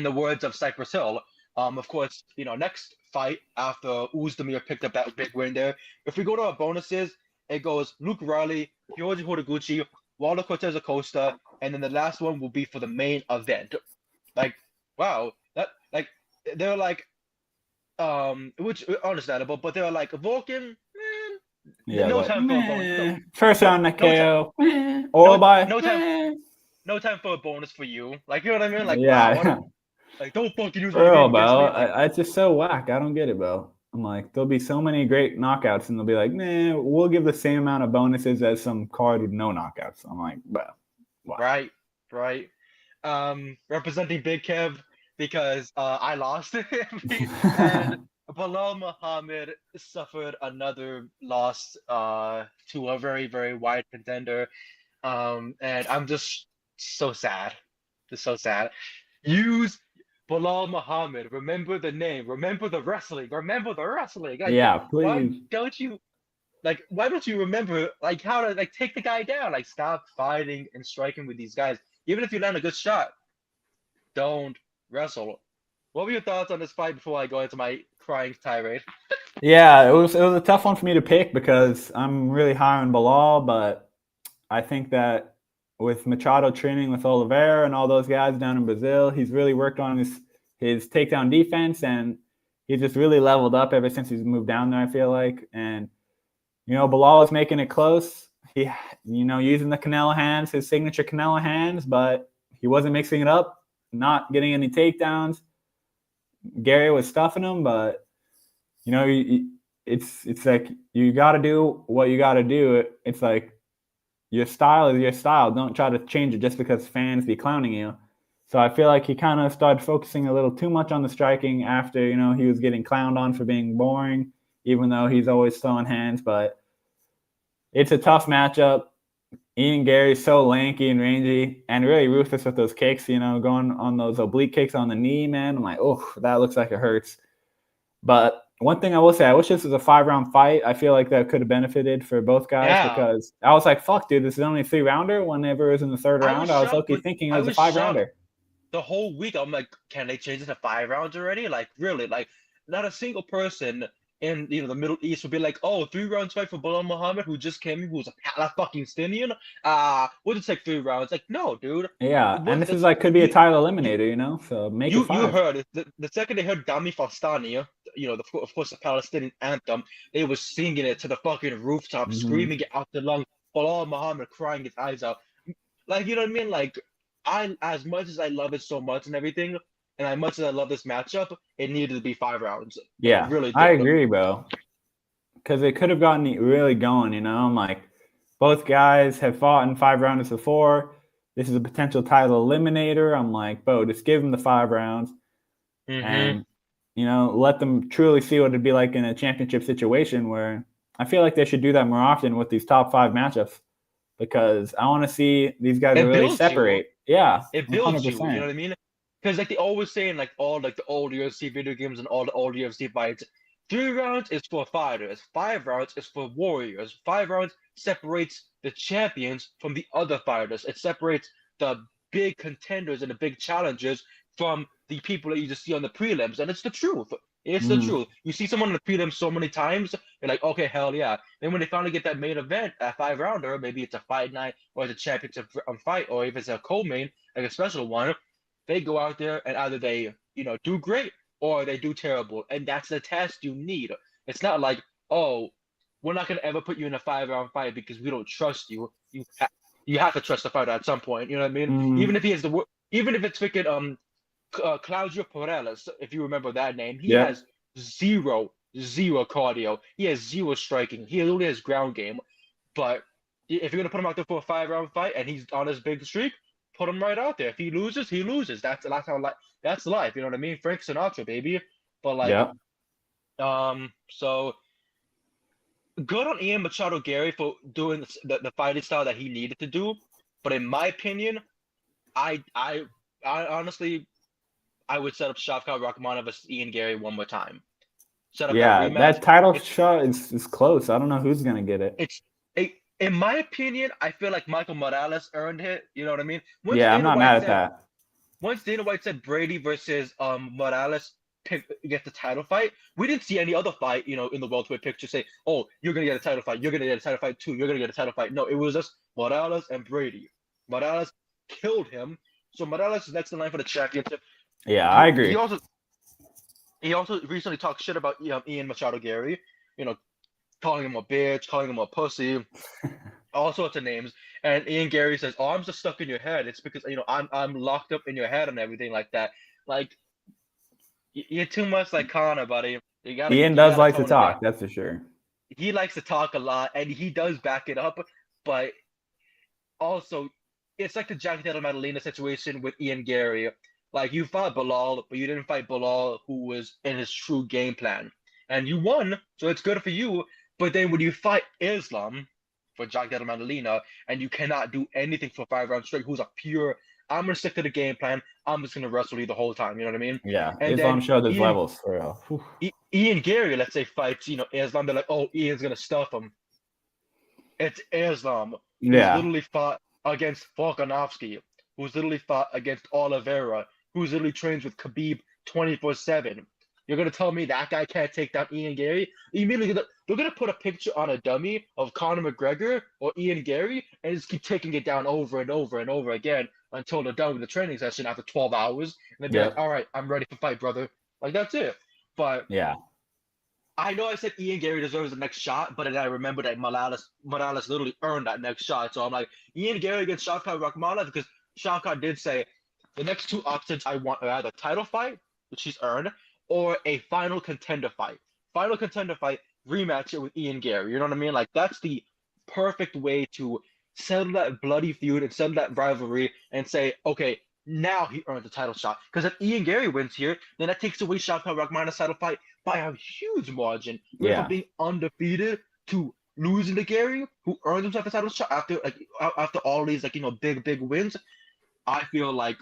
the words of Cypress Hill. Of course, next fight after Uzdemir picked up that big win there. If we go to our bonuses, it goes Luke Riley, George Horiguchi, Waldo Cortez Acosta, and then the last one will be for the main event. Like, wow, they're like, which understandable, but they're like Vulcan. No time for a bonus. First round KO. No time for a bonus for you. Like, you know what I mean? Like, yeah. Wow, like, don't fucking use my name against me. Like, it's just so whack. I don't get it, bro. I'm like, there'll be so many great knockouts, and they'll be like, nah, we'll give the same amount of bonuses as some card with no knockouts. I'm like, bro. Wow. Right. Representing Big Kev because I lost and Bilal Muhammad suffered another loss to a very, very wide contender. And I'm just so sad. Just so sad. Use Bilal Muhammad. Remember the name. Remember the wrestling. Like, yeah, please. Why don't you remember how to take the guy down? Like, stop fighting and striking with these guys. Even if you land a good shot, don't wrestle. What were your thoughts on this fight before I go into my crying tirade? Yeah, it was a tough one for me to pick because I'm really high on Bilal, but I think that with Machado training with Oliveira and all those guys down in Brazil, he's really worked on his takedown defense, and he's just really leveled up ever since he's moved down there, I feel like. And, Bilal is making it close. He, using the Canelo hands, his signature Canelo hands, but he wasn't mixing it up, not getting any takedowns. Gary was stuffing him, but, it's like you got to do what you got to do. It's like, your style is your style. Don't try to change it just because fans be clowning you. So I feel like he kind of started focusing a little too much on the striking after, he was getting clowned on for being boring, even though he's always throwing hands. But it's a tough matchup. Ian Gary's so lanky and rangy and really ruthless with those kicks, going on those oblique kicks on the knee, man. I'm like, oh, that looks like it hurts. But one thing I will say, I wish this was a 5-round fight. I feel like that could have benefited for both guys because I was like, fuck, dude, this is only a 3-rounder. Whenever it was in the third round, I was low-key thinking it was a 5-rounder. The whole week, I'm like, can they change it to 5 rounds already? Like, really? Like, not a single person in the Middle East would be like, oh, 3 rounds fight for Bilal Muhammad, who just came in, who was a fucking Palestinian. We'll just take 3 rounds. Like, no, dude. Yeah, and this is like could be a title eliminator, so make it 5. You heard it. The second they heard Dami Fastani, of course, the Palestinian anthem, they was singing it to the fucking rooftop, screaming it out the lungs. Bilal Muhammad crying his eyes out. Like, you know what I mean? Like, as much as I love it so much and everything, and as much as I love this matchup, it needed to be 5 rounds. Yeah, really did. I agree, bro. Because it could have gotten really going, I'm like, both guys have fought in 5 rounds before. This is a potential title eliminator. I'm like, bro, just give them the 5 rounds and, let them truly see what it'd be like in a championship situation where I feel like they should do that more often with these top 5 matchups because I want to see these guys really separate. Yeah, it builds 100%. You know what I mean? Because like they always say in like all like the old UFC video games and all the old UFC fights, 3 rounds is for fighters, 5 rounds is for warriors. 5 rounds separates the champions from the other fighters. It separates the big contenders and the big challengers from the people that you just see on the prelims, and it's the truth. It's the truth. You see someone in the prelims so many times, you're like, okay, hell yeah. Then when they finally get that main event, a 5-rounder, maybe it's a fight night or it's a championship fight, or if it's a co-main, like a special one, they go out there and either they, do great or they do terrible. And that's the test you need. It's not like, oh, we're not going to ever put you in a 5-round fight because we don't trust you. You have to trust the fighter at some point. You know what I mean? Even if he has even if it's freaking Claudio Porelles, if you remember that name, he has zero cardio. He has 0 striking. He only has ground game. But if you're gonna put him out there for a 5-round fight and he's on his big streak, put him right out there. If he loses, he loses. That's how that's life. You know what I mean? Frank Sinatra, baby. But like, so good on Ian Machado Gary for doing the fighting style that he needed to do. But in my opinion, I honestly, I would set up Shavkat Rakhmonov versus Ian Gary one more time. Set up that rematch. That title shot is close. I don't know who's gonna get it. In my opinion, I feel like Michael Morales earned it. You know what I mean? I'm not mad at that. Once Dana White said Brady versus Morales get the title fight, we didn't see any other fight, in the welterweight picture say, oh, you're gonna get a title fight, you're gonna get a title fight too, you're gonna get a title fight. No, it was just Morales and Brady. Morales killed him, so Morales is next in line for the championship. Yeah, I agree. He also recently talked shit about Ian Machado Gary, calling him a bitch, calling him a pussy, all sorts of names. And Ian Gary says, "Oh, I'm just stuck in your head. It's because I'm locked up in your head and everything like that." Like, you're too much like Connor, buddy. Ian does like to talk, that's for sure. He likes to talk a lot, and he does back it up. But also, it's like the Jack Della Maddalena situation with Ian Gary. Like, you fought Bilal, but you didn't fight Bilal, who was in his true game plan. And you won, so it's good for you. But then when you fight Islam for Jack Della Maddalena, and you cannot do anything for 5 rounds straight, who's a pure, I'm going to stick to the game plan, I'm just going to wrestle you the whole time, you know what I mean? Yeah, and Islam showed his levels for real. Ian Gary, let's say, fights, Islam, they're like, oh, Ian's going to stuff him. It's Islam, who's literally fought against Volkanovski, who's literally fought against Oliveira, who's literally trains with Khabib 24/7. You're going to tell me that guy can't take down Ian Gary? Immediately, they're going to put a picture on a dummy of Conor McGregor or Ian Gary and just keep taking it down over and over and over again until they're done with the training session after 12 hours. And they'll be like, all right, I'm ready for fight, brother. Like, that's it. But I know I said Ian Gary deserves the next shot, but then I remember that Morales literally earned that next shot. So I'm like, Ian Gary against Shavkat Rakhmonov, because Shavkat did say the next 2 options I want are either title fight, which he's earned, or a final contender fight. Final contender fight, rematch it with Ian Gary. You know what I mean? Like, that's the perfect way to settle that bloody feud and settle that rivalry and say, okay, now he earned the title shot. Because if Ian Gary wins here, then that takes away Shavkat Rakhmonov's title fight by a huge margin. From being undefeated to losing to Gary, who earned himself a title shot after all these like big wins. I feel like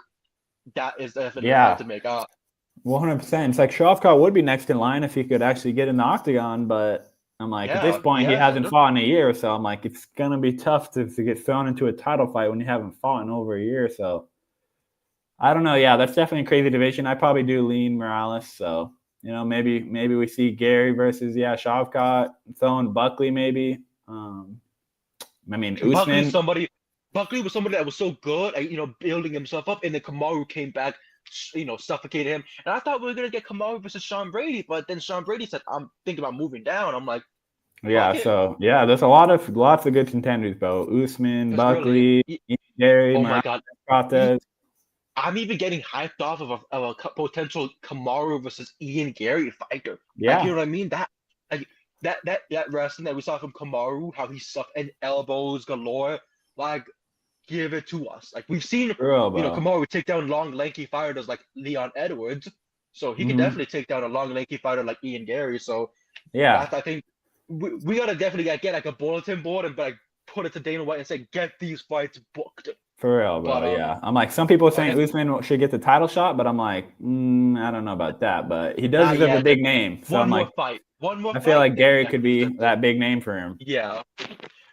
that is definitely the fight Yeah, to make. 100%. It's like Shavkat would be next in line if he could actually get in the octagon, but I'm like, at this Yeah, point, he he hasn't hasn't. fought in a year, so I'm like, it's gonna be tough to get thrown into a title fight when you haven't fought in over a year. So I don't know. Yeah, that's definitely a crazy division. I probably do lean Morales. So maybe we see Gary versus Shavkat, throwing Buckley maybe. I mean Buckley Usman. somebody Buckley was somebody that was so good at building himself up, and then Kamaru came back, suffocated him. And I thought we were gonna get Kamaru versus Sean Brady, but then Sean Brady said, "I'm thinking about moving down." I'm like, Yeah. fuck it, So yeah, there's lots of good contenders, bro. Usman, because really, Buckley, Gary, oh my Morales, god, Cortez. I'm even getting hyped off of a potential Kamaru versus Ian Gary fighter. Like, you Yeah, know what I mean? Like that wrestling that we saw from Kamaru, how he sucked and elbows galore. Like, give it to us. Like, we've seen, for real, bro. Kamaru take down long, lanky fighters like Leon Edwards. So he can Hmm. definitely take down a long, lanky fighter like Ian Gary. So Yeah, I think we gotta definitely get like a bulletin board and like put it to Dana White and say, get these fights booked. for real, But bro. Yeah, I'm like, some people are I saying guess Usman should get the title shot, but I'm like, I don't know about that. But he does not deserve a yet. big name, so I'm like, One more I feel fight, like and he Gary could definitely be deserves it. that big name for him. Yeah.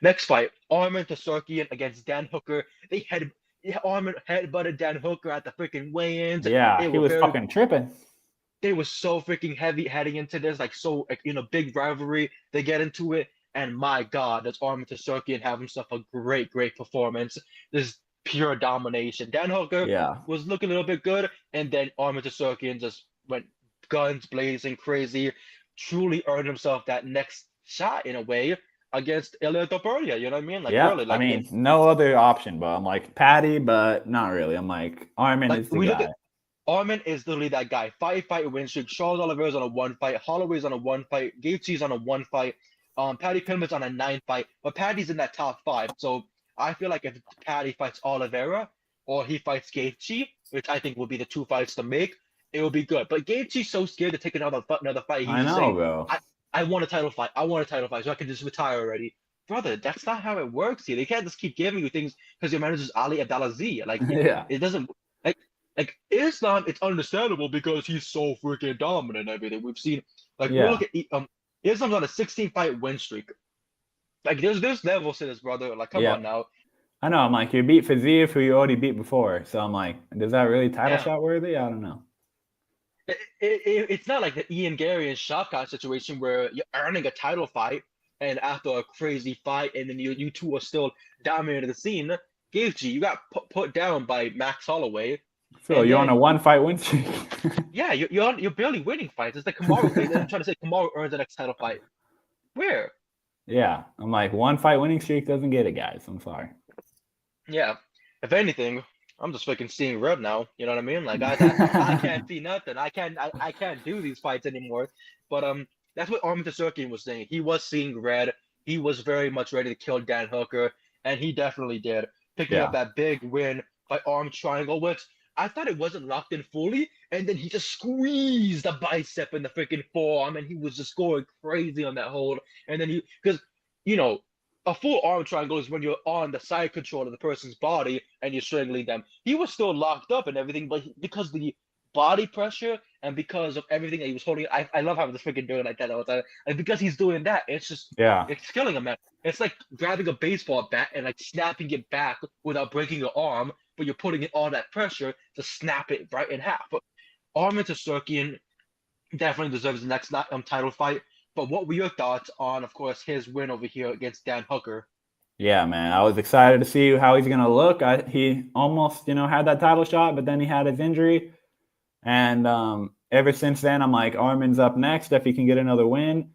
Next fight, Arman Tsarukyan against Dan Hooker. Arman headbutted Dan Hooker at the freaking weigh-ins. Yeah, They he were was very fucking tripping. they were so freaking heavy heading into this, like so like, big rivalry. They get into it, and my God, does Arman Tsarukyan have himself a great performance. This pure domination. Dan Hooker Yeah, was looking a little bit good, and then Arman Tsarukyan just went guns blazing crazy, truly earned himself that next shot in a way against Ilya Topuria. You know what I mean? Like yeah. really, I like mean, no other option, but I'm like Patty, but not really. I'm like Armin is the we look guy. at Arman is literally that guy. Five-fight win streak. Charles Oliveira's on a one fight. Holloway's on a one fight. Gaethje's on a one fight. Paddy Pimblett on a 9 fight. But Paddy's in that top five. So I feel like if Paddy fights Oliveira or he fights Gaethje, which I think will be the two fights to make, it will be good. But Gaethje's so scared to take another fight. He's I just know, saying, bro. I want a title fight. I want a title fight so I can just retire already. Brother, that's not how it works here. They can't just keep giving you things because your manager's Ali Abdelaziz. Like Yeah, it doesn't like Islam, it's understandable because he's so freaking dominant and everything. We've seen like we yeah, look at Islam's on a 16-fight win streak. Like there's levels to this, brother. Like come yeah. on now. I know. I'm like, you beat Fiziev, who you already beat before. So I'm like, does that really title Yeah. shot worthy? I don't know. It's not like the Ian Gary and Shavkat situation where you're earning a title fight and after a crazy fight and then you two are still dominating the scene. Gaethje, you got put down by Max Holloway, So and you're on a then 1-fight win streak. yeah, you're barely winning fights. It's like Kamaru. I'm trying to say Kamaru earns the next title fight. Where? Yeah, I'm like 1-fight winning streak doesn't get it, guys. I'm sorry. Yeah. If anything, I'm just freaking seeing red now. You know what I mean? Like I can't see nothing. I can't do these fights anymore. But that's what Arman Tsarukyan was saying. He was seeing red. He was very much ready to kill Dan Hooker, and he definitely did. Picking up Yeah, that big win by arm triangle, which I thought it wasn't locked in fully, and then he just squeezed the bicep and the freaking forearm, and he was just going crazy on that hold. And then because you know, a full arm triangle is when you're on the side control of the person's body and you're strangling them. He was still locked up and everything, but because the body pressure and because of everything that he was holding, I love having this freaking doing like that all the time. And because he's doing that, yeah, it's killing him, man. It's like grabbing a baseball bat and like snapping it back without breaking your arm, but you're putting in all that pressure to snap it right in half. But Arman Tsarukyan definitely deserves the next title fight. But what were your thoughts on, of course, his win over here against Dan Hooker? yeah, man. I was excited to see how he's gonna look. He almost, had that title shot, but then he had his injury, and ever since then, I'm like, Armin's up next if he can get another win.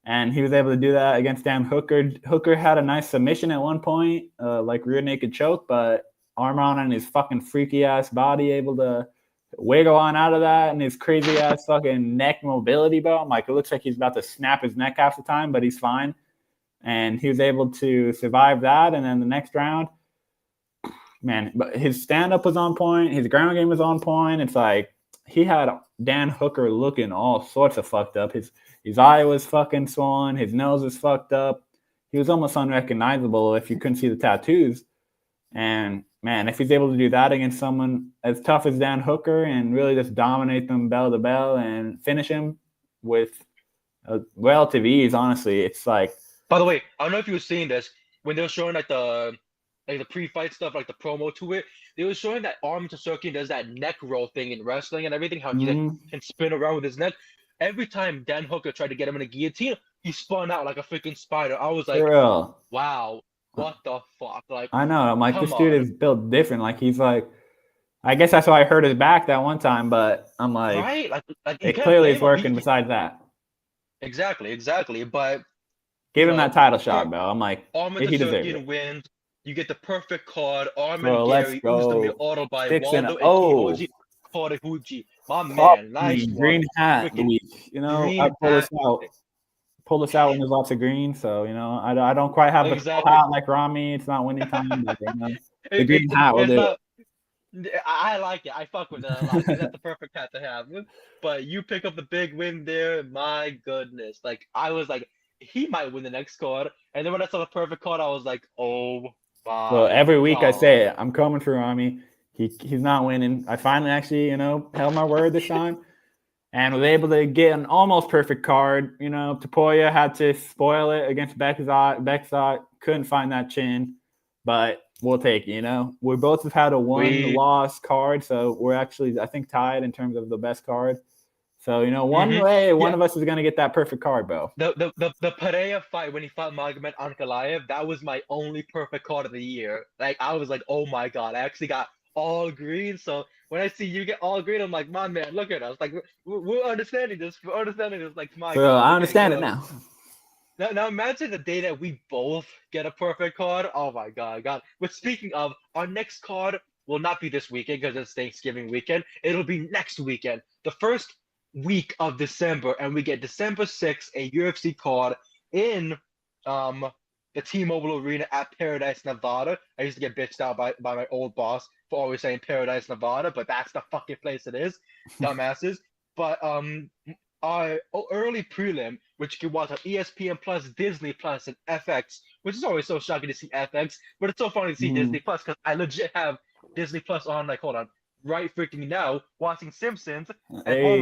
And he was able to do that against Dan Hooker. Hooker had a nice submission at one point, like rear naked choke, but Arman and his fucking freaky ass body able to wiggle on out of that and his crazy ass fucking neck mobility, bro. I'm like, it looks like he's about to snap his neck half the time, but he's fine. And he was able to survive that. And then the next round, man, but his stand up was on point, his ground game was on point. It's like he had Dan Hooker looking all sorts of fucked up. His eye was fucking swollen, his nose was fucked up. he was almost unrecognizable if you couldn't see the tattoos. And man, if he's able to do that against someone as tough as Dan Hooker and really just dominate them bell to bell and finish him with relative ease, honestly, it's like. By the way, I don't know if you were seeing this when they were showing like the pre-fight stuff, like the promo to it. They were showing that Arman Tsarukyan does that neck roll thing in wrestling and everything, how he can spin around with his neck. Every time Dan Hooker tried to get him in a guillotine, he spun out like a freaking spider. I was like, wow, what the fuck? Like, I know. I'm like, this dude is built different. Like, he's like, I guess that's why I hurt his back that one time, but I'm like, right? Like it clearly is working besides that. Exactly. But give him that title shot, bro. I'm like, Arman Tsarukyan wins. You get the perfect card. Arman Gary, Uzdemir auto by Waldo Kimoji Korehuji. My man, nice green hat week. You know, I pull this out when there's lots of green. So you know, I don't quite have the full hat like Rami. It's not winning time. But, you know, the green hat will do. I like it. I fuck with it a lot. That's the perfect hat to have. But you pick up the big win there. My goodness, like I was like, he might win the next card. And then when I saw the perfect card, I was like, oh. So every week I say it, I'm coming for Rami. He's not winning. I finally actually, you know, held my word this time and was able to get an almost perfect card. You know, Tapoya had to spoil it against Bekzot. Couldn't find that chin, but we'll take it, you know. We both have had a one-loss card, so we're actually, I think, tied in terms of the best card. So, you know, one of us is going to get that perfect card, bro. The Pereira fight when he fought Magomed Ankalaev, that was my only perfect card of the year. Like, I was like, oh my God, I actually got all green. So when I see you get all green, I'm like, my man, look at us. Like, we're understanding this. We're understanding this. Like, my God. I understand it now. Now imagine the day that we both get a perfect card. Oh my God. But speaking of, our next card will not be this weekend because it's Thanksgiving weekend. It'll be next weekend. The first week of December, and we get December 6th, a UFC card in the T-Mobile Arena at Paradise, Nevada. I used to get bitched out by my old boss for always saying Paradise, Nevada, but that's the fucking place it is, dumbasses. But our early prelim, which you can watch on ESPN Plus, Disney Plus, and FX, which is always so shocking to see FX, but it's so funny to see Disney Plus because I legit have Disney Plus on. Like, hold on, right freaking now, watching Simpsons, and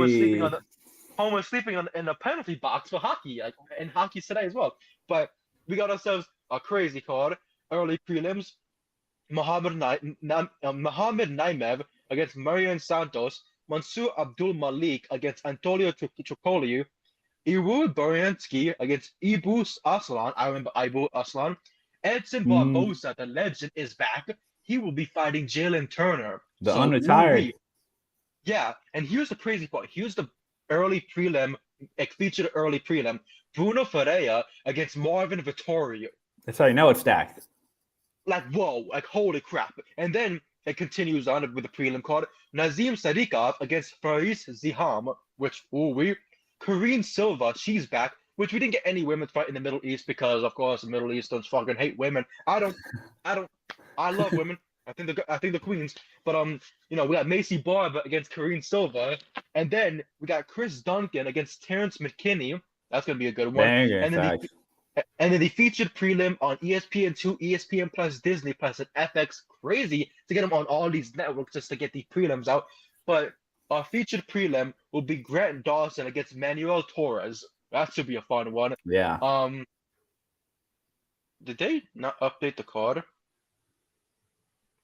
Homer's sleeping in the penalty box for hockey, like, and hockey today as well. But we got ourselves a crazy card. Early prelims: Mohamed Naimev against Marion Santos, Mansour Abdul Malik against Antonio Chokoliu, Irul Boriansky against Ibu Aslan. I remember Ibu Aslan. Edson Barboza, the legend, is back. He will be fighting Jalen Turner. The unretired. Yeah, and here's the crazy part. Here's the early prelim, featured early prelim. Bruno Ferreira against Marvin Vittorio. That's how you know it's stacked. Like, whoa, like, holy crap. And then it continues on with the prelim card. Nazim Sadikov against Faris Ziham, which, Karine Silva, she's back, which we didn't get any women's fight in the Middle East because, of course, the Middle Easterns fucking hate women. I love women. I think the queens. But, you know, we got Macy Barber against Karine Silva. And then we got Chris Duncan against Terrence McKinney. That's going to be a good one. And then the featured prelim on ESPN2, ESPN Plus, Disney Plus, and FX. Crazy to get them on all these networks just to get the prelims out. But our featured prelim will be Grant Dawson against Manuel Torres. That should be a fun one. Yeah. Did they not update the card?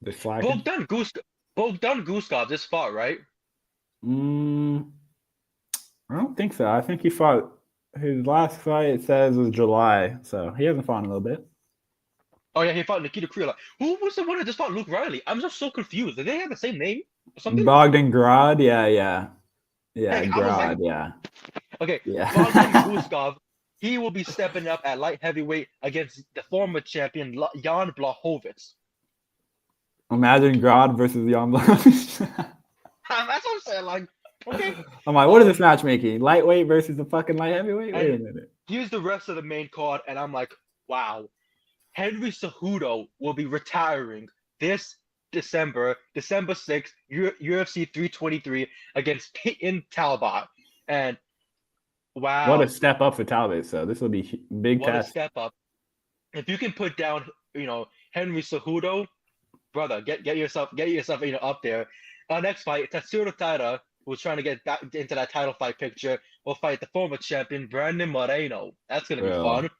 Bogdan Guskov this fought, right? I don't think so. I think he fought. His last fight, it says, was July, so he hasn't fought in a little bit. Oh, yeah, he fought Nikita Krylov. Who was the one that just fought Luke Riley? I'm just so confused. Did they have the same name or something? Bogdan Grad, yeah. Hey, Grad, yeah. Okay, yeah. Bogdan Guskov, he will be stepping up at light heavyweight against the former champion, Jan Blachowicz. Imagine Grad versus Jan Blachowicz. That's what I'm saying, like, okay. I'm like, what is this matchmaking? Lightweight versus the fucking light heavyweight? Wait a minute. Here's the rest of the main card, and I'm like, wow. Henry Cejudo will be retiring this December 6th, UFC 323 against Peyton Talbot. And wow. What a step up for Talbot. So this will be big test. What a step up. if you can put down, Henry Cejudo, brother, get yourself up there. Our next fight, Tatsuro Taira, who's trying to get back into that title fight picture, will fight the former champion Brandon Moreno. That's gonna be Bro, fun.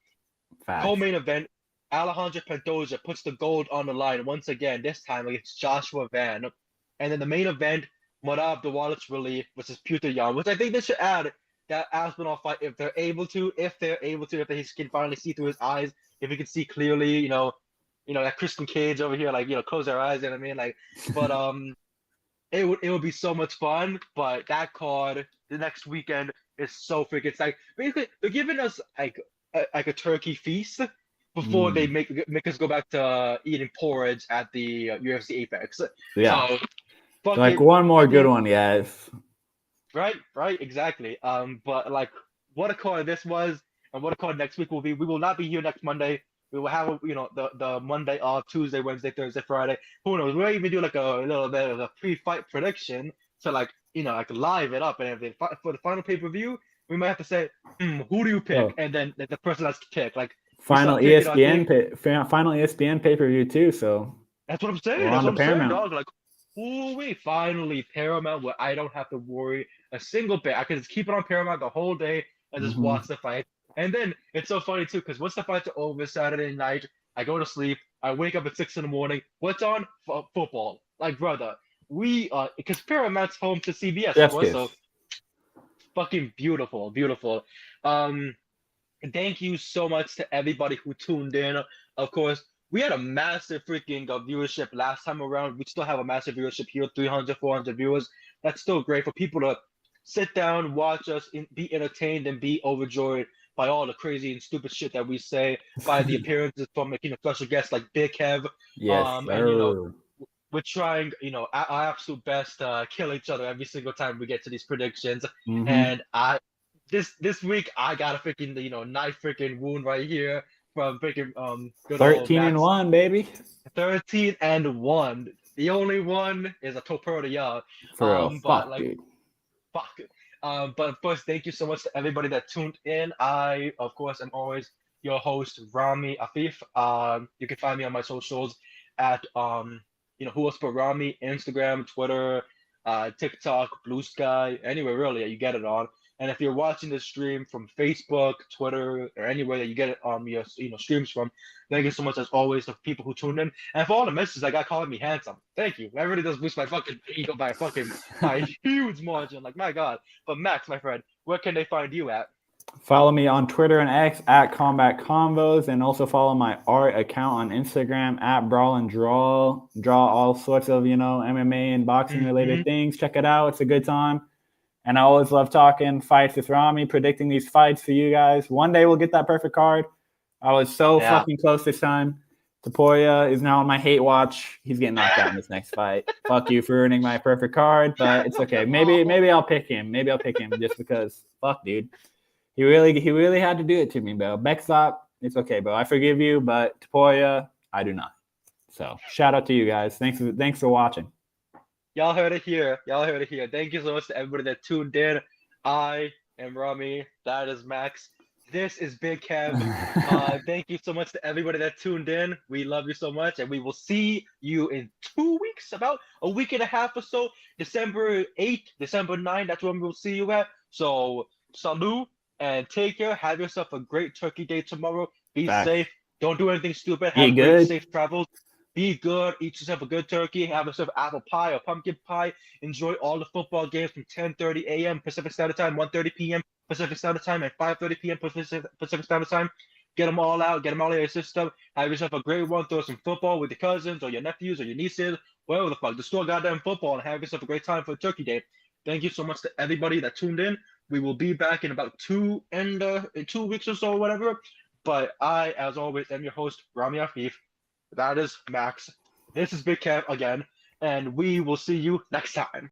facts. Co-main event, Alejandro Pantoja puts the gold on the line once again, this time against Joshua Van. And then the main event, Murad Abdulwalic's Relief versus Peter Yan, which I think they should add that Aspinall fight if they're able to, if he can finally see through his eyes, if he can see clearly, that Christian Cage over here, like, close their eyes, you know what I mean? Like, but it would be so much fun. But that card the next weekend is so freaking exciting. Basically, they're giving us like a turkey feast before they make us go back to eating porridge at the UFC Apex. Yeah. So, Like one more good one, yes. Right, exactly. But like, what a card this was, and what a card next week will be. We will not be here next Monday. We will have, the Monday off, Tuesday, Wednesday, Thursday, Friday. Who knows? We'll even do like a little bit of a pre-fight prediction to like, like live it up and everything. For the final pay-per-view, we might have to say, who do you pick? And then the person has to pick. Like final ESPN pay-per-view too. So that's what I'm saying. That's what I'm saying, dog. Like, we finally Paramount, where I don't have to worry a single bit. I can just keep it on Paramount the whole day and just watch the fight. And then it's so funny too, because once the fights are over Saturday night, I go to sleep. I wake up at 6 a.m. What's on? Football. Like, brother, because Paramount's home to CBS, of course. So fucking beautiful. Thank you so much to everybody who tuned in. Of course, we had a massive freaking viewership last time around. We still have a massive viewership here, 300, 400 viewers. That's still great for people to sit down, watch us, be entertained, and be overjoyed by all the crazy and stupid shit that we say, by the appearances from special guests like Big Kev. Yes, and we're trying, our absolute best to kill each other every single time we get to these predictions. And this week I got a freaking knife freaking wound right here from freaking 13-1, baby. 13-1. The only one is a Toperdia. Dude. Fuck. But of course, thank you so much to everybody that tuned in. I, of course, am always your host, Rami Afif. You can find me on my socials at Who Else But Rami, Instagram, Twitter, TikTok, Blue Sky, anywhere really that you get it on. And if you're watching this stream from Facebook, Twitter, or anywhere that you get it on your streams from, thank you so much as always to people who tuned in, and for all the messages I got calling me handsome. Thank you. That really does boost my fucking ego by a huge margin. Like, my God. But Max, my friend, where can they find you at? Follow me on Twitter and X at Combat Convos, and also follow my art account on Instagram at Brawl and Draw. Draw all sorts of MMA and boxing related things. Check it out. It's a good time. And I always love talking fights with Rami, predicting these fights for you guys. One day we'll get that perfect card. I was so fucking close this time. Taporia is now on my hate watch. He's getting knocked out in this next fight. Fuck you for ruining my perfect card, but it's okay. Maybe I'll pick him. Maybe I'll pick him just because. Fuck, dude. He really had to do it to me, bro. Beckstop, it's okay, bro. I forgive you, but Taporia, I do not. So shout out to you guys. Thanks for watching. Y'all heard it here. Thank you so much to everybody that tuned in. I am Rami. That is Max. This is Big Kev. Thank you so much to everybody that tuned in. We love you so much, and we will see you in 2 weeks, about a week and a half or so. December 8th, December 9th, that's when we'll see you at. So, salute, and take care. Have yourself a great turkey day tomorrow. Be safe. Don't do anything stupid. Have great, safe travels. Be good. Eat yourself a good turkey. Have yourself apple pie or pumpkin pie. Enjoy all the football games from 10:30 a.m. Pacific Standard Time, 1:30 p.m. Pacific Standard Time, and 5:30 p.m. Pacific Standard Time. Get them all out. Get them all in your system. Have yourself a great one. Throw some football with your cousins or your nephews or your nieces, whatever the fuck. Just throw goddamn football and have yourself a great time for Turkey Day. Thank you so much to everybody that tuned in. We will be back in about 2 weeks or so, or whatever. But I, as always, am your host, Rami Afif. That is Max. This is Big Kev again, and we will see you next time.